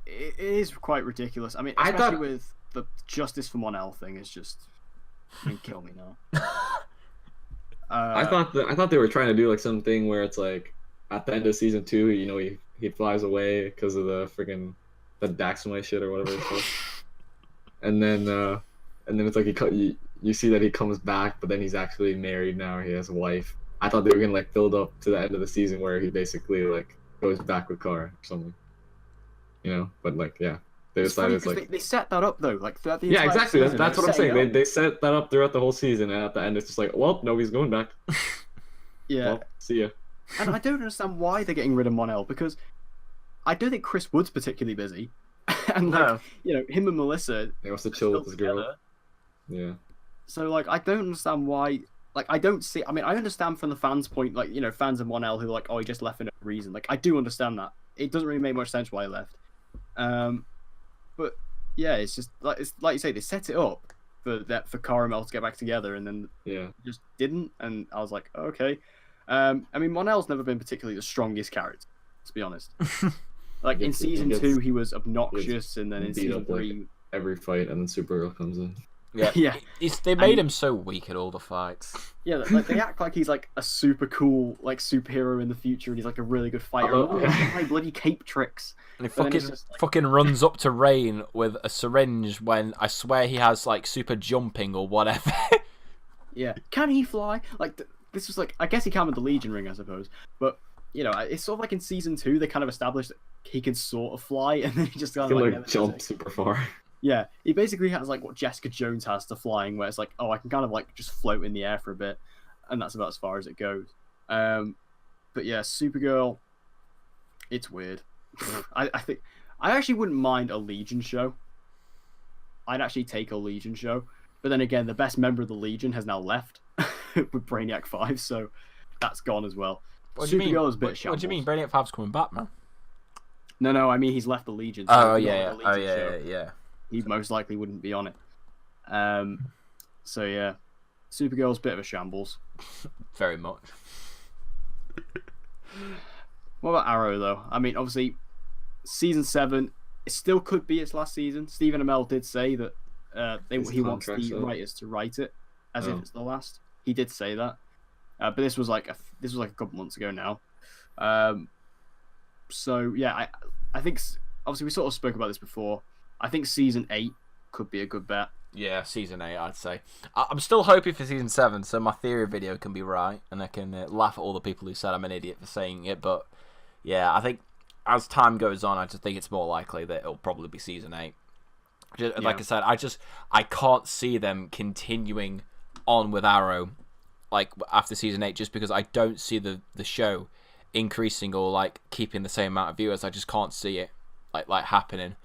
It is quite ridiculous. I mean, especially with the Justice for Monel thing, it's just, I mean, kill me now. I thought they were trying to do like something where it's like at the end of Season 2, you know, he flies away because of the freaking the Daxamite shit or whatever it's called, and then it's like you see that he comes back, but then he's actually married now. He has a wife. I thought they were gonna like build up to the end of the season where he basically like goes back with Kara or something, you know. But like, yeah. They decided it's like they set that up though, like throughout the entire exactly. Season, that's what I'm saying. They set that up throughout the whole season, and at the end it's just like, well, no, he's going back. Yeah. Well, see ya. And I don't understand why they're getting rid of Monel, because I don't think Chris Wood's particularly busy, and like, you know, him and Melissa. He wants to chill with his girl. Yeah. So like, I don't understand why. Like, I don't see. I mean, I understand from the fans' point, like, you know, fans of 1L who are like, oh, he just left for no reason. Like, I do understand that. It doesn't really make much sense why he left. But yeah, it's just like you say, they set it up for Caramel to get back together, and then just didn't. And I was like, okay. I mean, 1L's never been particularly the strongest character, to be honest. Like in season 2, he was obnoxious, and then in season 3, every fight, and then Supergirl comes in. Yeah, yeah. They made him so weak at all the fights. Yeah, like they act like he's like a super cool like superhero in the future, and he's like a really good fighter. Oh, he can play bloody cape tricks. And he fucking runs up to Rain with a syringe when I swear he has like super jumping or whatever. Yeah, can he fly? Like this was like, I guess he can with the Legion ring, I suppose. But you know, it's sort of like in season 2 they kind of established that he can sort of fly, and then he just kind of like jump super far. Yeah, he basically has like what Jessica Jones has to flying, where it's like, oh, I can kind of like just float in the air for a bit, and that's about as far as it goes. But yeah, Supergirl, it's weird. I think I actually wouldn't mind a Legion show. I'd actually take a Legion show, but then again, the best member of the Legion has now left with Brainiac 5, so that's gone as well. Supergirl is a bit shambles. What do you mean Brainiac 5's coming back, man? No, I mean he's left the Legion. So yeah. He most likely wouldn't be on it. So yeah, Supergirl's a bit of a shambles. Very much. What about Arrow though? I mean, obviously, season 7, it still could be its last season. Stephen Amell did say that he wants the writers to write it as if it's the last. He did say that, but this was like a couple months ago now. So yeah, I think obviously we sort of spoke about this before. I think season 8 could be a good bet. Yeah, season 8, I'd say. I'm still hoping for season 7, so my theory video can be right, and I can laugh at all the people who said I'm an idiot for saying it. But yeah, I think as time goes on, I just think it's more likely that it'll probably be season 8. Like I said, I can't see them continuing on with Arrow like after season 8, just because I don't see the show increasing or like keeping the same amount of viewers. I just can't see it like happening.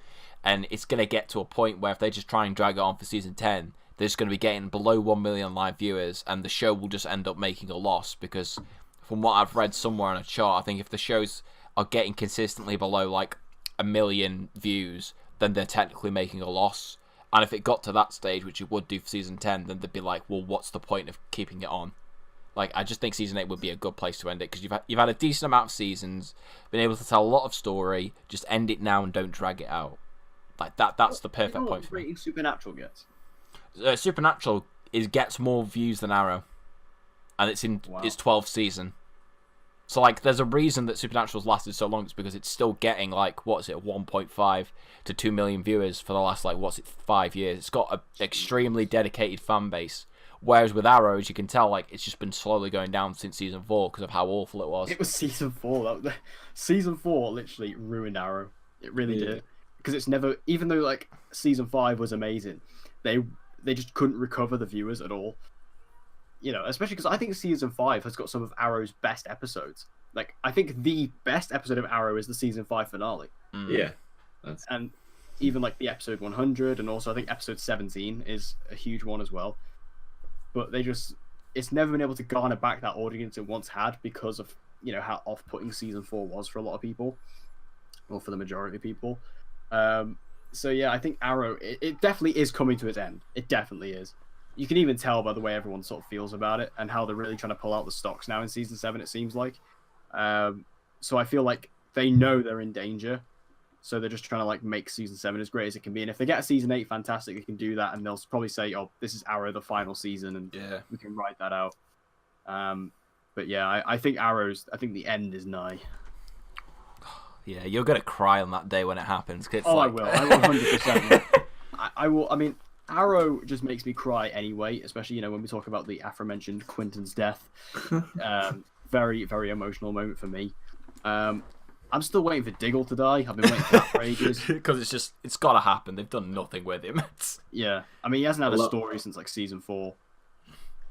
And it's going to get to a point where if they just try and drag it on for season 10, they're just going to be getting below 1 million live viewers, and the show will just end up making a loss. Because from what I've read somewhere on a chart, I think if the shows are getting consistently below like 1 million views, then they're technically making a loss. And if it got to that stage, which it would do for season 10, then they'd be like, well, what's the point of keeping it on? Like, I just think season 8 would be a good place to end it, because you've had a decent amount of seasons, been able to tell a lot of story, just end it now and don't drag it out. Like that's the perfect point for me. Supernatural gets. Supernatural gets more views than Arrow, and it's in its 12th season. So like, there's a reason that Supernatural's lasted so long. It's because it's still getting like 1.5 to 2 million viewers for the last 5 years. It's got an extremely dedicated fan base. Whereas with Arrow, as you can tell, like it's just been slowly going down since season 4 because of how awful it was. It was season 4. Season 4 literally ruined Arrow. It really did. Because it's never, even though like season 5 was amazing, they just couldn't recover the viewers at all. You know, especially because I think season 5 has got some of Arrow's best episodes. Like, I think the best episode of Arrow is the season 5 finale. Yeah, and even like the episode 100, and also I think episode 17 is a huge one as well. But it's never been able to garner back that audience it once had because of, you know, how off-putting season 4 was for a lot of people, or for the majority of people. So yeah, I think Arrow, it definitely is coming to its end. It definitely is. You can even tell by the way everyone sort of feels about it, and how they're really trying to pull out the stops now in season 7, it seems like. So I feel like they know they're in danger, so they're just trying to like make season 7 as great as it can be. And if they get a season 8, fantastic, they can do that, and they'll probably say, oh, this is Arrow, the final season, and we can write that out. But yeah, I think the end is nigh. Yeah, you're gonna cry on that day when it happens. Cause it's I will. I will 100%. I will. I mean, Arrow just makes me cry anyway, especially, you know, when we talk about the aforementioned Quentin's death. Very, very emotional moment for me. I'm still waiting for Diggle to die. I've been waiting for that for ages. Because it's gotta happen. They've done nothing with him. Yeah, I mean, he hasn't had a story since like season 4.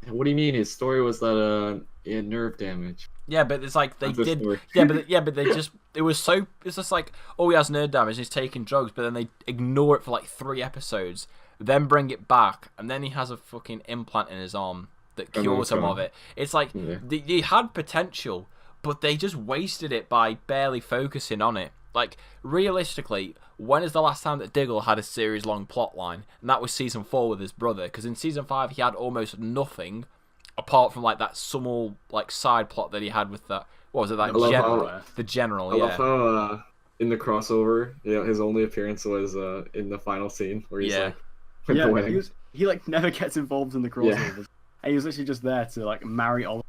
What do you mean? His story was that he had nerve damage. Yeah, but it's like they did. But they just. It was so. It's just like, oh, he has nerve damage. He's taking drugs, but then they ignore it for like 3 episodes, then bring it back, and then he has a fucking implant in his arm that cures him of it. It's like they had potential, but they just wasted it by barely focusing on it. Like, realistically, when is the last time that Diggle had a series-long plot line? And that was season 4 with his brother, because in season 5 he had almost nothing apart from like that small like side plot that he had with that. What was it? That general, the general. I love how in the crossover, his only appearance was in the final scene where he's like, he like never gets involved in the crossovers, and he was literally just there to like marry Oliver.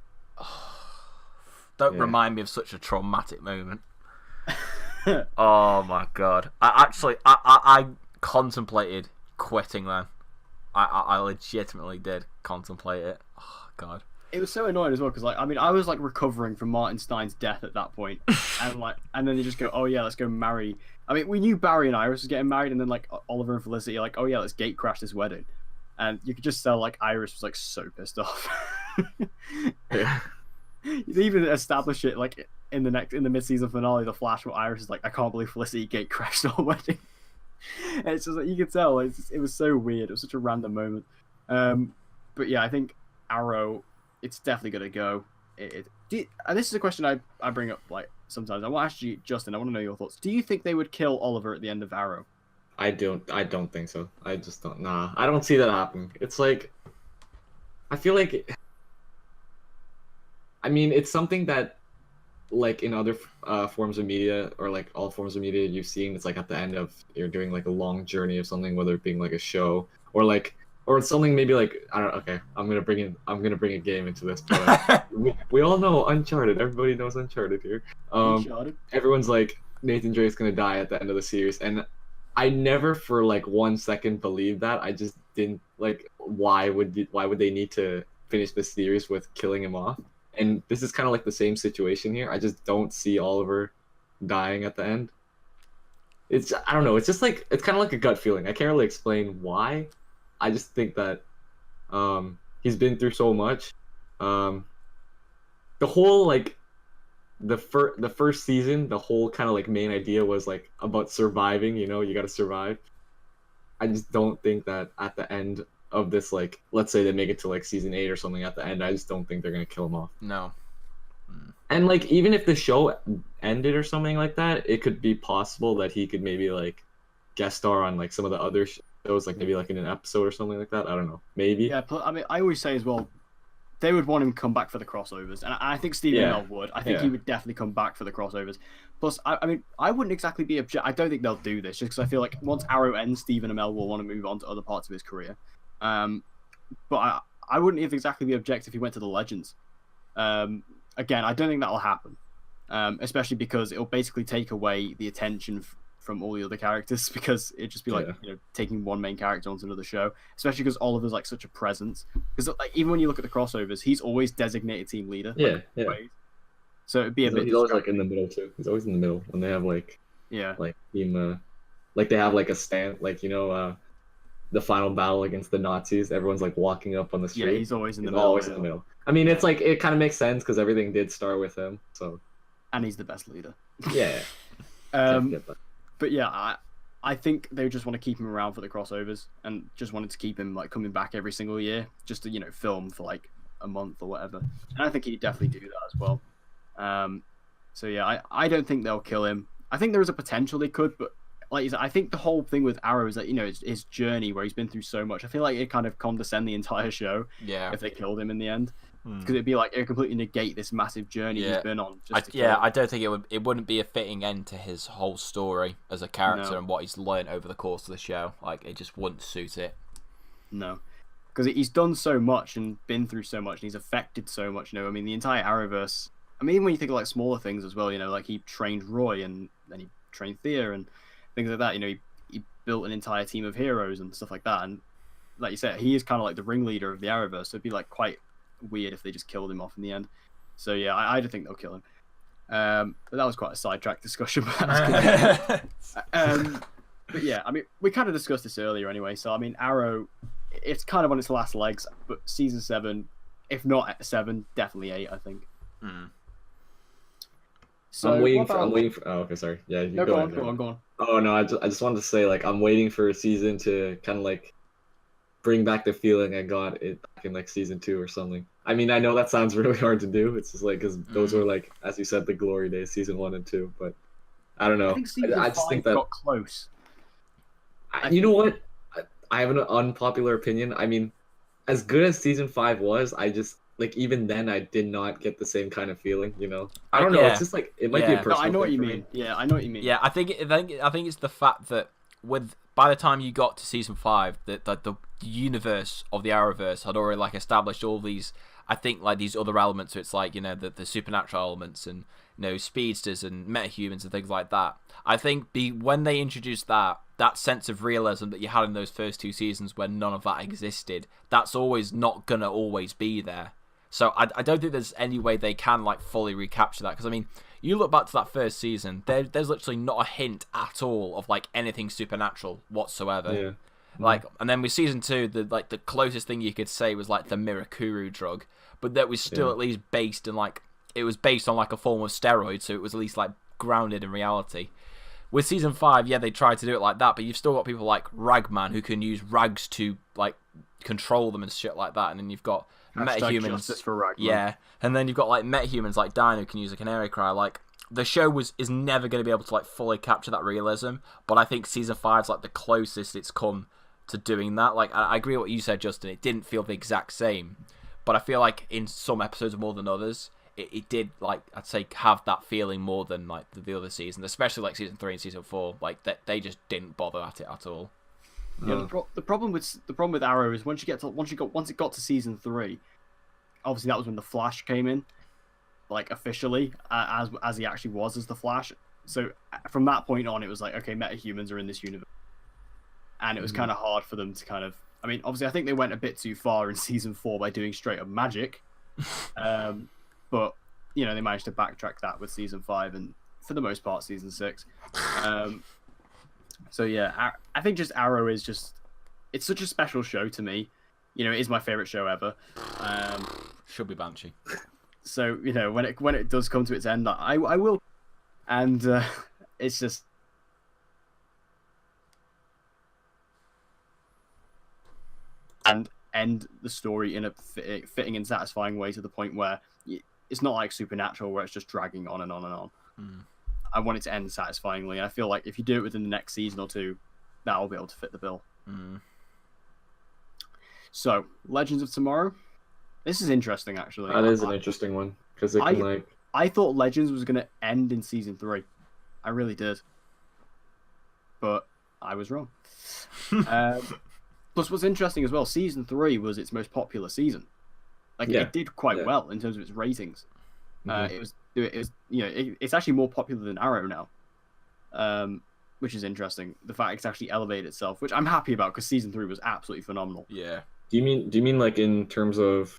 Don't remind me of such a traumatic moment. Oh my god! I contemplated quitting then. I legitimately did contemplate it. Oh god. It was so annoying as well because, like, I mean, I was like recovering from Martin Stein's death at that point, and then they just go, "Oh yeah, let's go marry." I mean, we knew Barry and Iris was getting married, and then like Oliver and Felicity are like, "Oh yeah, let's gate crash this wedding," and you could just tell like Iris was like so pissed off. They even establish it like in the mid-season finale, the Flash, where Iris is like, "I can't believe Felicity gate crashed our wedding," and it's just like you could tell it was so weird. It was such a random moment. But yeah, I think Arrow. It's definitely gonna go. And this is a question I bring up like sometimes. I want to ask you, Justin. I want to know your thoughts. Do you think they would kill Oliver at the end of Arrow? I don't think so. I just don't. Nah, I don't see that happening. It's like, I feel like, I mean, it's something that, like in other forms of media or like all forms of media you've seen, it's like at the end of you're doing like a long journey of something, whether it being like a show or like. Or something maybe like, I don't know, okay, I'm gonna bring a game into this, but we all know Uncharted. Everybody knows Uncharted here. Uncharted. Everyone's like, Nathan Drake's gonna die at the end of the series, and I never for like 1 second believed that. I just didn't like. Why would they need to finish the series with killing him off? And this is kind of like the same situation here. I just don't see Oliver dying at the end. I don't know. It's just like it's kind of like a gut feeling. I can't really explain why. I just think that he's been through so much. The whole like the first season, the whole kind of like main idea was like about surviving. You know, you got to survive. I just don't think that at the end of this, like, let's say they make it to like season 8 or something at the end, I just don't think they're gonna kill him off. No. And like even if the show ended or something like that, it could be possible that he could maybe like guest star on like some of the other shows, like maybe like in an episode or something like that. I don't know, maybe. Yeah, I mean, I always say as well, they would want him to come back for the crossovers, and I think Stephen Amell would. I think he would definitely come back for the crossovers. Plus, I mean, I wouldn't exactly be I don't think they'll do this, just because I feel like once Arrow ends, Stephen Amell will want to move on to other parts of his career. But I wouldn't even exactly be object if he went to the Legends. Again, I don't think that'll happen, especially because it'll basically take away the attention from all the other characters, because it'd just be like taking one main character onto another show, especially because Oliver's like such a presence. Because like even when you look at the crossovers, he's always designated team leader. Ways. So it'd be a bit. He's always like in the middle too. He's always in the middle when they have like like team like they have like a stand, like the final battle against the Nazis. Everyone's like walking up on the street. Yeah, he's always in the middle. Always in the middle. I mean, it's like it kind of makes sense because everything did start with him. So. And he's the best leader. Yeah. But yeah, I think they just want to keep him around for the crossovers and just wanted to keep him like coming back every single year, just to film for like a month or whatever. And I think he'd definitely do that as well. So yeah, I don't think they'll kill him. I think there is a potential they could, but like you said, I think the whole thing with Arrow is that his journey where he's been through so much. I feel like it kind of condescend the entire show. Yeah. If they killed him in the end. Because it'd be like it would completely negate this massive journey he's been on. I don't think it wouldn't be a fitting end to his whole story as a character and what he's learned over the course of the show. Like it just wouldn't suit it. No, because he's done so much and been through so much, and he's affected so much. I mean, the entire Arrowverse. I mean, even when you think of like smaller things as well, like he trained Roy and then he trained Thea and things like that. He built an entire team of heroes and stuff like that. And like you said, he is kind of like the ringleader of the Arrowverse. So it'd be like quite weird if they just killed him off in the end. So yeah, I don't think they'll kill him. But that was quite a sidetrack discussion. But yeah, I mean, we kind of discussed this earlier anyway. So I mean, Arrow, it's kind of on its last legs, but season 7, if not at 7, definitely 8, I think. So I'm waiting for. Oh, okay, sorry. Yeah, go on. Oh no, I just wanted to say like I'm waiting for a season to kind of like bring back the feeling I got it back in like season 2 or something. I mean, I know that sounds really hard to do. It's just like because those were like, as you said, the glory days, season 1 and 2. But I don't know. I think season I 5 just think that got close. you know what? I have an unpopular opinion. I mean, as good as season 5 was, I just like even then I did not get the same kind of feeling. You know, I don't know. Yeah. It's just like it might be a Yeah. personal. No, I know what thing you for me. mean. Yeah, I know what you mean. Yeah, I think it's the fact that by the time you got to season 5, that the universe of the Arrowverse had already like established all these. I think like these other elements. So it's like the supernatural elements and speedsters and metahumans and things like that. I think when they introduced that sense of realism that you had in those first 2 seasons when none of that existed, that's always not gonna always be there. So I don't think there's any way they can like fully recapture that, because I mean, you look back to that first season, there's literally not a hint at all of like anything supernatural whatsoever. Yeah. Like, and then with season 2, the closest thing you could say was like the Mirakuru drug, but that was still at least based in like it was based on like a form of steroid, so it was at least like grounded in reality. With season 5, yeah, they tried to do it like that, but you've still got people like Ragman who can use rags to like control them and shit like that, and then you've got metahumans. Justice for Ragman. Yeah, and then you've got like metahumans like Dino who can use a canary cry. Like the show is never going to be able to like fully capture that realism, but I think season 5's like the closest it's come to doing that. Like I agree with what you said, Justin. It didn't feel the exact same, but I feel like in some episodes more than others, it did, like, I'd say, have that feeling more than like the other season, especially like season 3 and season 4. Like that they just didn't bother at it at all. Yeah, the problem with Arrow is once it got to season 3, obviously that was when the Flash came in, like officially as he actually was as the Flash. So from that point on, it was like, okay, metahumans are in this universe, and it was kind of hard for them to kind of. I mean, obviously, I think they went a bit too far in season 4 by doing straight up magic, but they managed to backtrack that with season 5 and for the most part season 6. So yeah, I think just Arrow is it's such a special show to me. It is my favorite show ever. Should be Banshee. So when it does come to its end, I will, and it's just. And end the story in a fitting and satisfying way to the point where it's not like Supernatural where it's just dragging on and on and on. I want it to end satisfyingly, and I feel like if you do it within the next season or 2, that'll be able to fit the bill. So, Legends of Tomorrow. This is interesting, actually. That is an interesting one because it can I thought Legends was going to end in season 3. I really did, but I was wrong. Plus, what's interesting as well, season 3 was its most popular season. It did quite well in terms of its ratings. It's actually more popular than Arrow now, which is interesting. The fact it's actually elevated itself, which I'm happy about because season 3 was absolutely phenomenal. Yeah. Do you mean like in terms of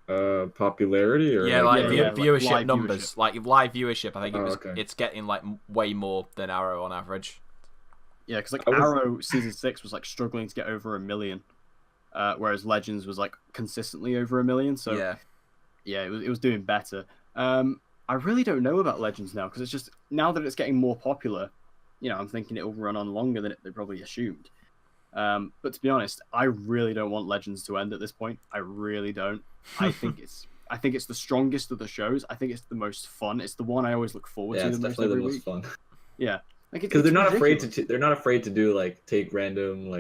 popularity or viewership live numbers, viewership. Like live viewership? I think okay. it's getting like way more than Arrow on average. Yeah, because Arrow season 6 was like struggling to get over 1 million, whereas Legends was like consistently over 1 million. So yeah, it was doing better. I really don't know about Legends now because it's just now that it's getting more popular. I'm thinking it'll run on longer than they probably assumed. But to be honest, I really don't want Legends to end at this point. I really don't. I think it's the strongest of the shows. I think it's the most fun. It's the one I always look forward to. It's definitely the most fun. Yeah. Because they're not afraid to. They're not afraid to do like take random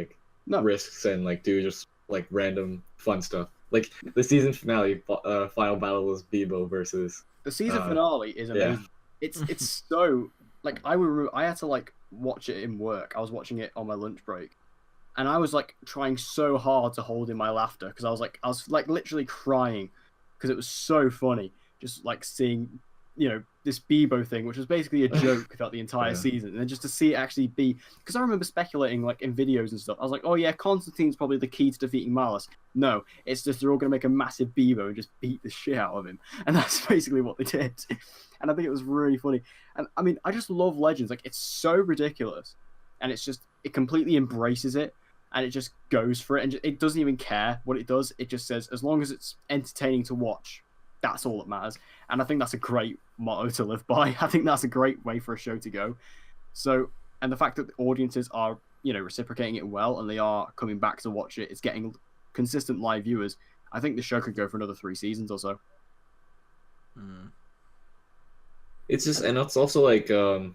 risks and like do just like random fun stuff. Like the season finale, final battle was Bebo versus. The season finale is amazing. Yeah. It's so like I had to like watch it in work. I was watching it on my lunch break, and I was like trying so hard to hold in my laughter because I was literally crying because it was so funny. Just like seeing. This Bebo thing, which was basically a joke throughout the entire season, and then just to see it actually be, because I remember speculating like in videos and stuff, I was like, oh yeah, Constantine's probably the key to defeating Malice. No, it's just they're all gonna make a massive Bebo and just beat the shit out of him, and that's basically what they did. And I think it was really funny. And I mean, I just love Legends. Like it's so ridiculous, and it's just it completely embraces it, and it just goes for it, and it doesn't even care what it does. It just says as long as it's entertaining to watch. That's all that matters. And I think that's a great motto to live by. I think that's a great way for a show to go. So, and the fact that the audiences are reciprocating it well, and they are coming back to watch it. It's getting consistent live viewers. I think the show could go for another 3 seasons or so. It's just, and it's also like, I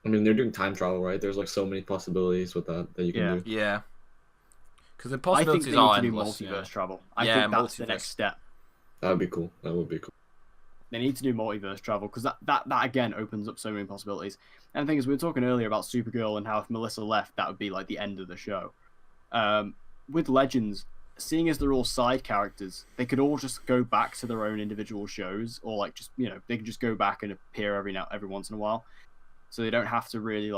mean, they're doing time travel, right? There's like so many possibilities with that you can do. Yeah. Because the I think possibilities they are need to do endless. multiverse travel. I Yeah, think that's the multiverse. next step. That would be cool. That would be cool. They need to do multiverse travel because that again opens up so many possibilities. And the thing is, we were talking earlier about Supergirl and how if Melissa left, that would be like the end of the show. With Legends, seeing as they're all side characters, they could all just go back to their own individual shows, or like just they can just go back and appear every once in a while, so they don't have to really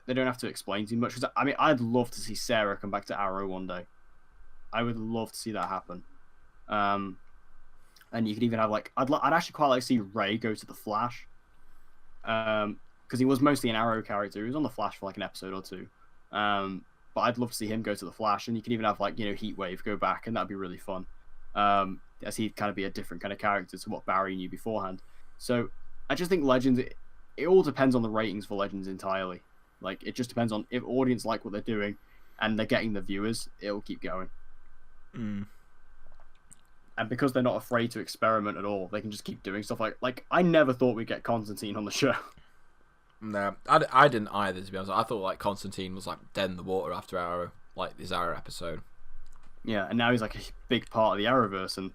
they don't have to explain too much. Because I mean, I'd love to see Sarah come back to Arrow one day. I would love to see that happen. And you could even have like I'd actually quite like to see Ray go to the Flash, because he was mostly an Arrow character. He was on the Flash for like an episode or two, but I'd love to see him go to the Flash. And you could even have like Heatwave go back, and that'd be really fun, as he'd kind of be a different kind of character to what Barry knew beforehand. So I just think Legends, it all depends on the ratings for Legends entirely. Like it just depends on if audience like what they're doing, and they're getting the viewers, it'll keep going. And because they're not afraid to experiment at all, they can just keep doing stuff like I never thought we'd get Constantine on the show. No, I didn't either, to be honest. I thought like Constantine was like dead in the water after Arrow, like this Arrow episode. Yeah, and now he's like a big part of the Arrowverse, and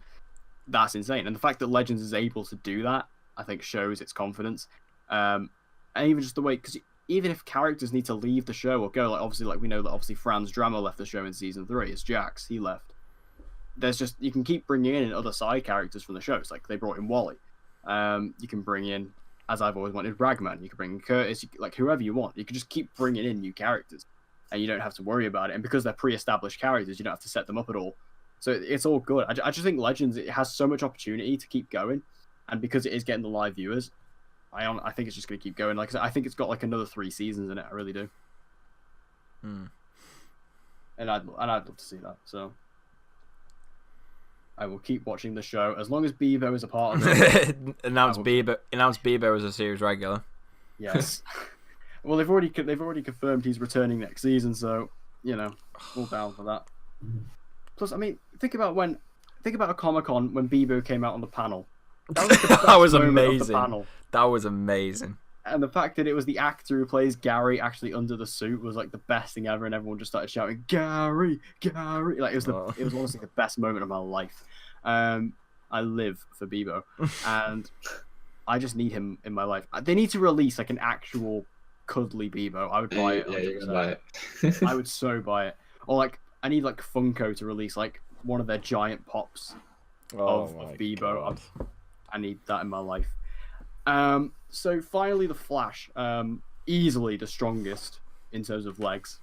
that's insane. And the fact that Legends is able to do that, I think, shows its confidence. And even just the way, because even if characters need to leave the show or go, like obviously, like we know that obviously Franz Drama left the show in season 3 as Jax, he left. There's just, you can keep bringing in other side characters from the shows. Like they brought in Wally. You can bring in, as I've always wanted, Ragman. You can bring in Curtis, like whoever you want. You can just keep bringing in new characters, and you don't have to worry about it. And because they're pre-established characters, you don't have to set them up at all. So it's all good. I just think Legends, it has so much opportunity to keep going, and because it is getting the live viewers, I think it's just going to keep going. Like I said, I think it's got like another 3 seasons in it. I really do. And I'd love to see that. So I will keep watching the show as long as Bebo is a part of it. Announce Bebo as a series regular. Yes. Well, they've already confirmed he's returning next season, so all down for that. Plus, I mean, think about a Comic-Con when Bebo came out on the panel. That was, that was amazing. That was amazing. And the fact that it was the actor who plays Gary actually under the suit was like the best thing ever, and everyone just started shouting "Gary, Gary!" Like it was honestly the best moment of my life. I live for Bebo, and I just need him in my life. They need to release like an actual cuddly Bebo. I would buy it. Yeah, you're gonna buy it. I would so buy it. Or like I need like Funko to release like one of their giant pops of Bebo. I need that in my life. So finally, the Flash, easily the strongest in terms of legs.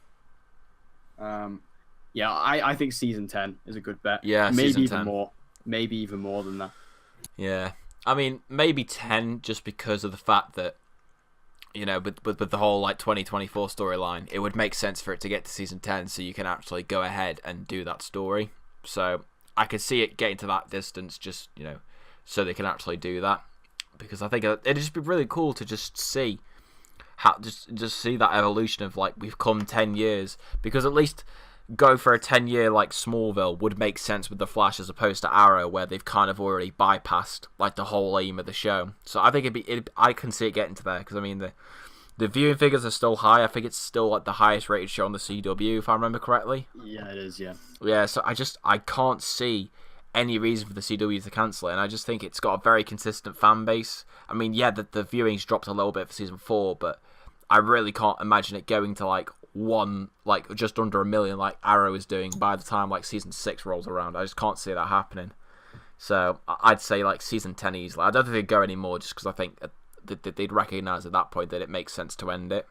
Yeah, I think season 10 is a good bet. Yeah, maybe season 10. Maybe even more than that. Yeah, I mean maybe 10 just because of the fact that with the whole like 2024 storyline, it would make sense for it to get to season 10 so you can actually go ahead and do that story. So I could see it getting to that distance, just so they can actually do that. Because I think it'd just be really cool to just see how just see that evolution of like we've come 10 years. Because at least go for a 10-year like Smallville would make sense with the Flash as opposed to Arrow, where they've kind of already bypassed like the whole aim of the show. So I think I can see it getting to there, because I mean the viewing figures are still high. I think it's still like the highest rated show on the CW, if I remember correctly. Yeah, it is. Yeah. Yeah. So I can't see any reason for the CW to cancel it, and I just think it's got a very consistent fan base. I mean, yeah, the viewings dropped a little bit for season 4, but I really can't imagine it going to like just under 1 million like Arrow is doing by the time like season 6 rolls around. I just can't see that happening. So I'd say like season 10 easily. I don't think they'd go anymore, just because I think they'd recognise at that point that it makes sense to end it.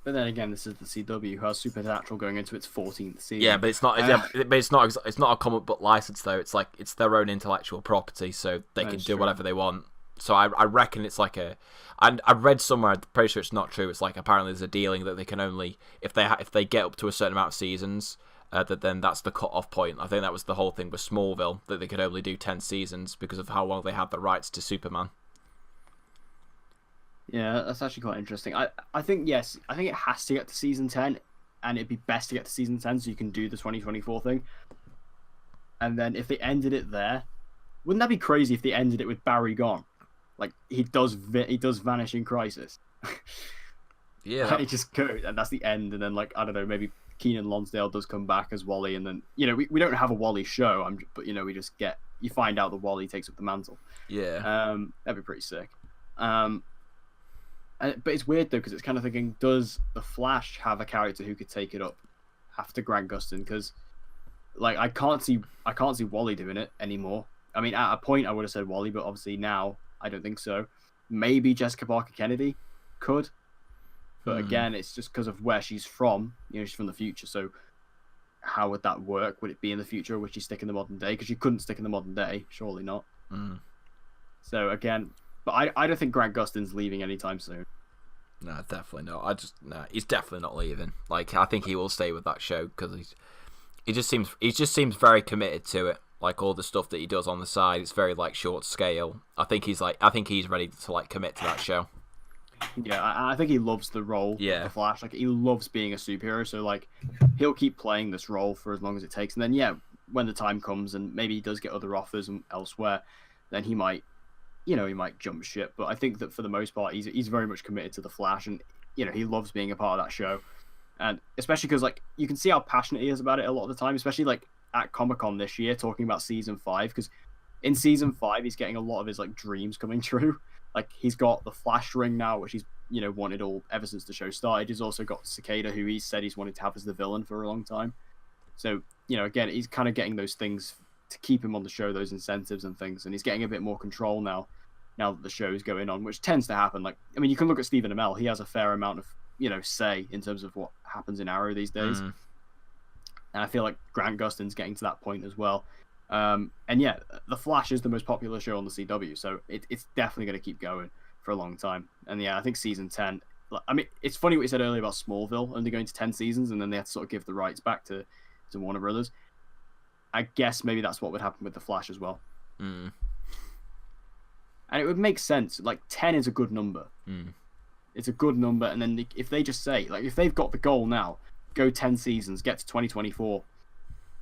But then again, this is the CW, who has Supernatural going into its 14th season. Yeah, but it's not. It's not a comic book license though. It's like it's their own intellectual property, so they can do whatever they want. So I reckon it's like and I read somewhere, I'm pretty sure it's not true. It's like apparently there's a dealing that they can only if they get up to a certain amount of seasons, then that's the cut-off point. I think that was the whole thing with Smallville, that they could only do 10 seasons because of how long they had the rights to Superman. Yeah, that's actually quite interesting. I think yes, I think it has to get to season 10, and it'd be best to get to season 10 so you can do the 2024 thing. And then if they ended it there, wouldn't that be crazy if they ended it with Barry gone? Like he does vanish in Crisis. Yeah, It just goes, and that's the end. And then like I don't know, maybe Keenan Lonsdale does come back as Wally, and then we don't have a Wally show. But we just you find out that Wally takes up the mantle. yeah. That'd be pretty sick. But it's weird though because it's kind of thinking, does the Flash have a character who could take it up after Grant Gustin? Because like I can't see Wally doing it anymore. I mean, at a point I would have said Wally, but obviously now I don't think so. Maybe Jessica Parker Kennedy could, but again, it's just because of where she's from. She's from the future, so how would that work? Would it be in the future, or would she stick in the modern day? Because she couldn't stick in the modern day, surely not. So again. But I don't think Grant Gustin's leaving anytime soon. No, definitely not. He's definitely not leaving. Like I think he will stay with that show because he just seems very committed to it. Like all the stuff that he does on the side, it's very like short scale. I think he's ready to like commit to that show. Yeah, I think he loves the role. Yeah, of the Flash. Like he loves being a superhero. So like he'll keep playing this role for as long as it takes. And then when the time comes and maybe he does get other offers elsewhere, then he might. He might jump ship, but I think that for the most part, he's very much committed to the Flash, and he loves being a part of that show, and especially because like you can see how passionate he is about it a lot of the time, especially like at Comic-Con this year talking about season 5, because in season 5 he's getting a lot of his like dreams coming true. Like he's got the Flash ring now, which he's wanted all ever since the show started. He's also got Cicada, who he said he's wanted to have as the villain for a long time. So again, he's kind of getting those things to keep him on the show, those incentives and things, and he's getting a bit more control now that the show is going on, which tends to happen. Like, I mean, you can look at Stephen Amell. He has a fair amount of, say in terms of what happens in Arrow these days. And I feel like Grant Gustin's getting to that point as well. And yeah, The Flash is the most popular show on the CW, so it's definitely going to keep going for a long time. And yeah, I think season 10, I mean, it's funny what you said earlier about Smallville only going to 10 seasons, and then they had to sort of give the rights back to Warner Brothers. I guess maybe that's what would happen with The Flash as well. And it would make sense. Like 10 is a good number. It's a good number, and then if they just say, like, if they've got the goal now, go 10 seasons, get to 2024,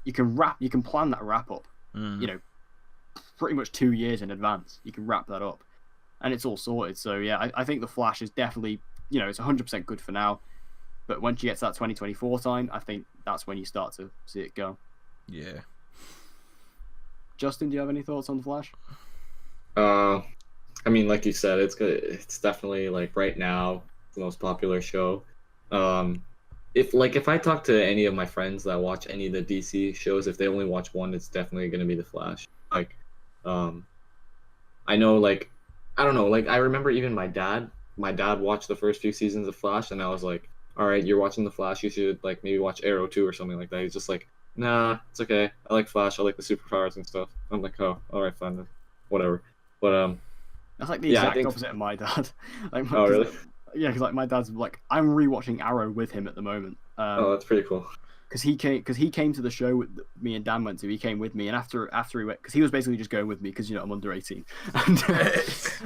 you can plan that wrap up. Pretty much 2 years in advance. You can wrap that up, and it's all sorted. So yeah, I think the Flash is definitely, it's 100% good for now. But once you get to that 2024 time, I think that's when you start to see it go. Yeah. Justin, do you have any thoughts on the Flash? I mean, like you said, it's good. It's definitely like right now the most popular show. If I talk to any of my friends that watch any of the DC shows, if they only watch one, it's definitely gonna be the Flash. Like, I know, like, I don't know, like I remember even my dad watched the first few seasons of Flash, and I was like, all right, you're watching the Flash, you should like maybe watch Arrow too or something like that. He's just like, nah, it's okay. I like Flash. I like the superpowers and stuff. I'm like, oh, all right, fine, then. Whatever. But that's like the exact opposite of my dad. Like, oh really? Yeah, because like my dad's like, I'm rewatching Arrow with him at the moment. Oh, that's pretty cool. Because he came to the show with me and Dan went to. He came with me, and after he went, because he was basically just going with me because I'm under 18, but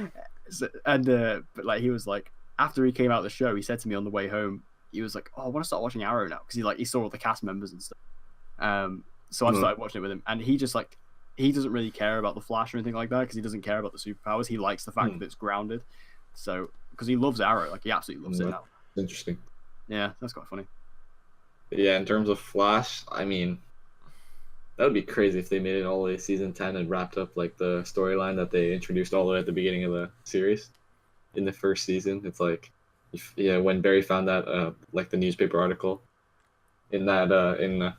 like he was like, after he came out of the show, he said to me on the way home, he was like, oh, I want to start watching Arrow now, because he saw all the cast members and stuff. So I started watching it with him, and he just like, he doesn't really care about the Flash or anything like that because he doesn't care about the superpowers. He likes the fact that it's grounded. So because he loves Arrow, like he absolutely loves it now. Interesting. Yeah, that's quite funny. Yeah, in terms of Flash, I mean, that would be crazy if they made it all the way to season 10 and wrapped up like the storyline that they introduced all the way at the beginning of the series in the first season. It's like, when Barry found that like the newspaper article in that in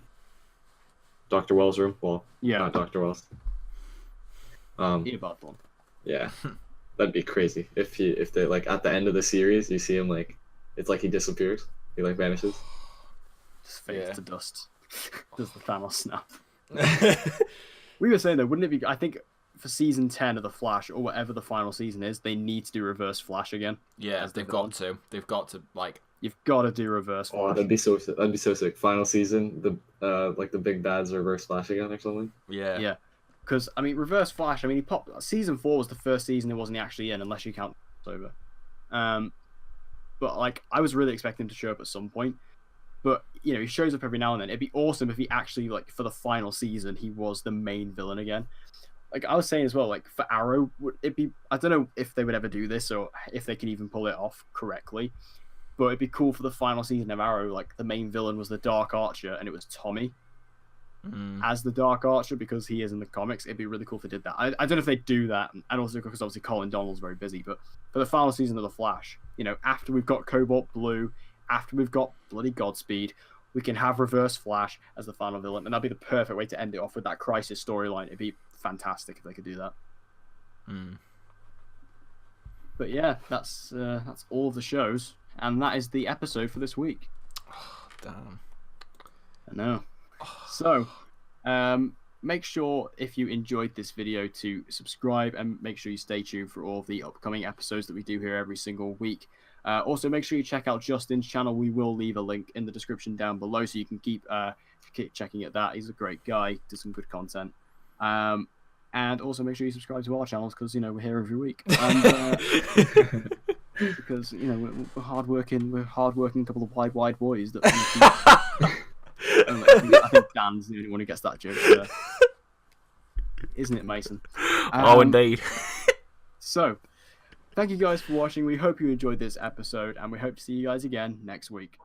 Dr. Wells' room. Well, yeah, not Dr. Wells. Yeah, that'd be crazy if they like at the end of the series you see him like, it's like he disappears, he like vanishes, just fades to dust. Does the Thanos snap? We were saying though, wouldn't it be? I think for season 10 of the Flash or whatever the final season is, they need to do Reverse Flash again. Yeah, they've got to. They've got to like. You've got to do Reverse Flash. Oh, that'd be so sick. Final season, the like the big bad's Reverse Flash again or something. Yeah. Yeah. Because I mean, Reverse Flash. I mean, he popped. Season 4 was the first season he wasn't actually in, unless you count over. But like, I was really expecting him to show up at some point. But you know, he shows up every now and then. It'd be awesome if he actually, like, for the final season, he was the main villain again. Like I was saying as well, like for Arrow, would it be? I don't know if they would ever do this or if they can even pull it off correctly. But it'd be cool for the final season of Arrow, like the main villain was the Dark Archer, and it was Tommy as the Dark Archer because he is in the comics. It'd be really cool if they did that. I don't know if they do that, and also because obviously Colin Donnell's very busy. But for the final season of the Flash, you know, after we've got Cobalt Blue, after we've got bloody Godspeed, we can have Reverse Flash as the final villain, and that'd be the perfect way to end it off with that Crisis storyline. It'd be fantastic if they could do that. But yeah, that's all of the shows, and that is the episode for this week. Oh, damn. I know. So, make sure if you enjoyed this video to subscribe, and make sure you stay tuned for all of the upcoming episodes that we do here every single week. Also, make sure you check out Justin's channel. We will leave a link in the description down below, so you can keep checking at that. He's a great guy, does some good content. And also make sure you subscribe to our channels because, you know, we're here every week. And, because, you know, we're hardworking couple of wide boys that. I think Dan's the only one who gets that joke. Isn't it, Mason? Oh, indeed. So, thank you guys for watching. We hope you enjoyed this episode, and we hope to see you guys again next week.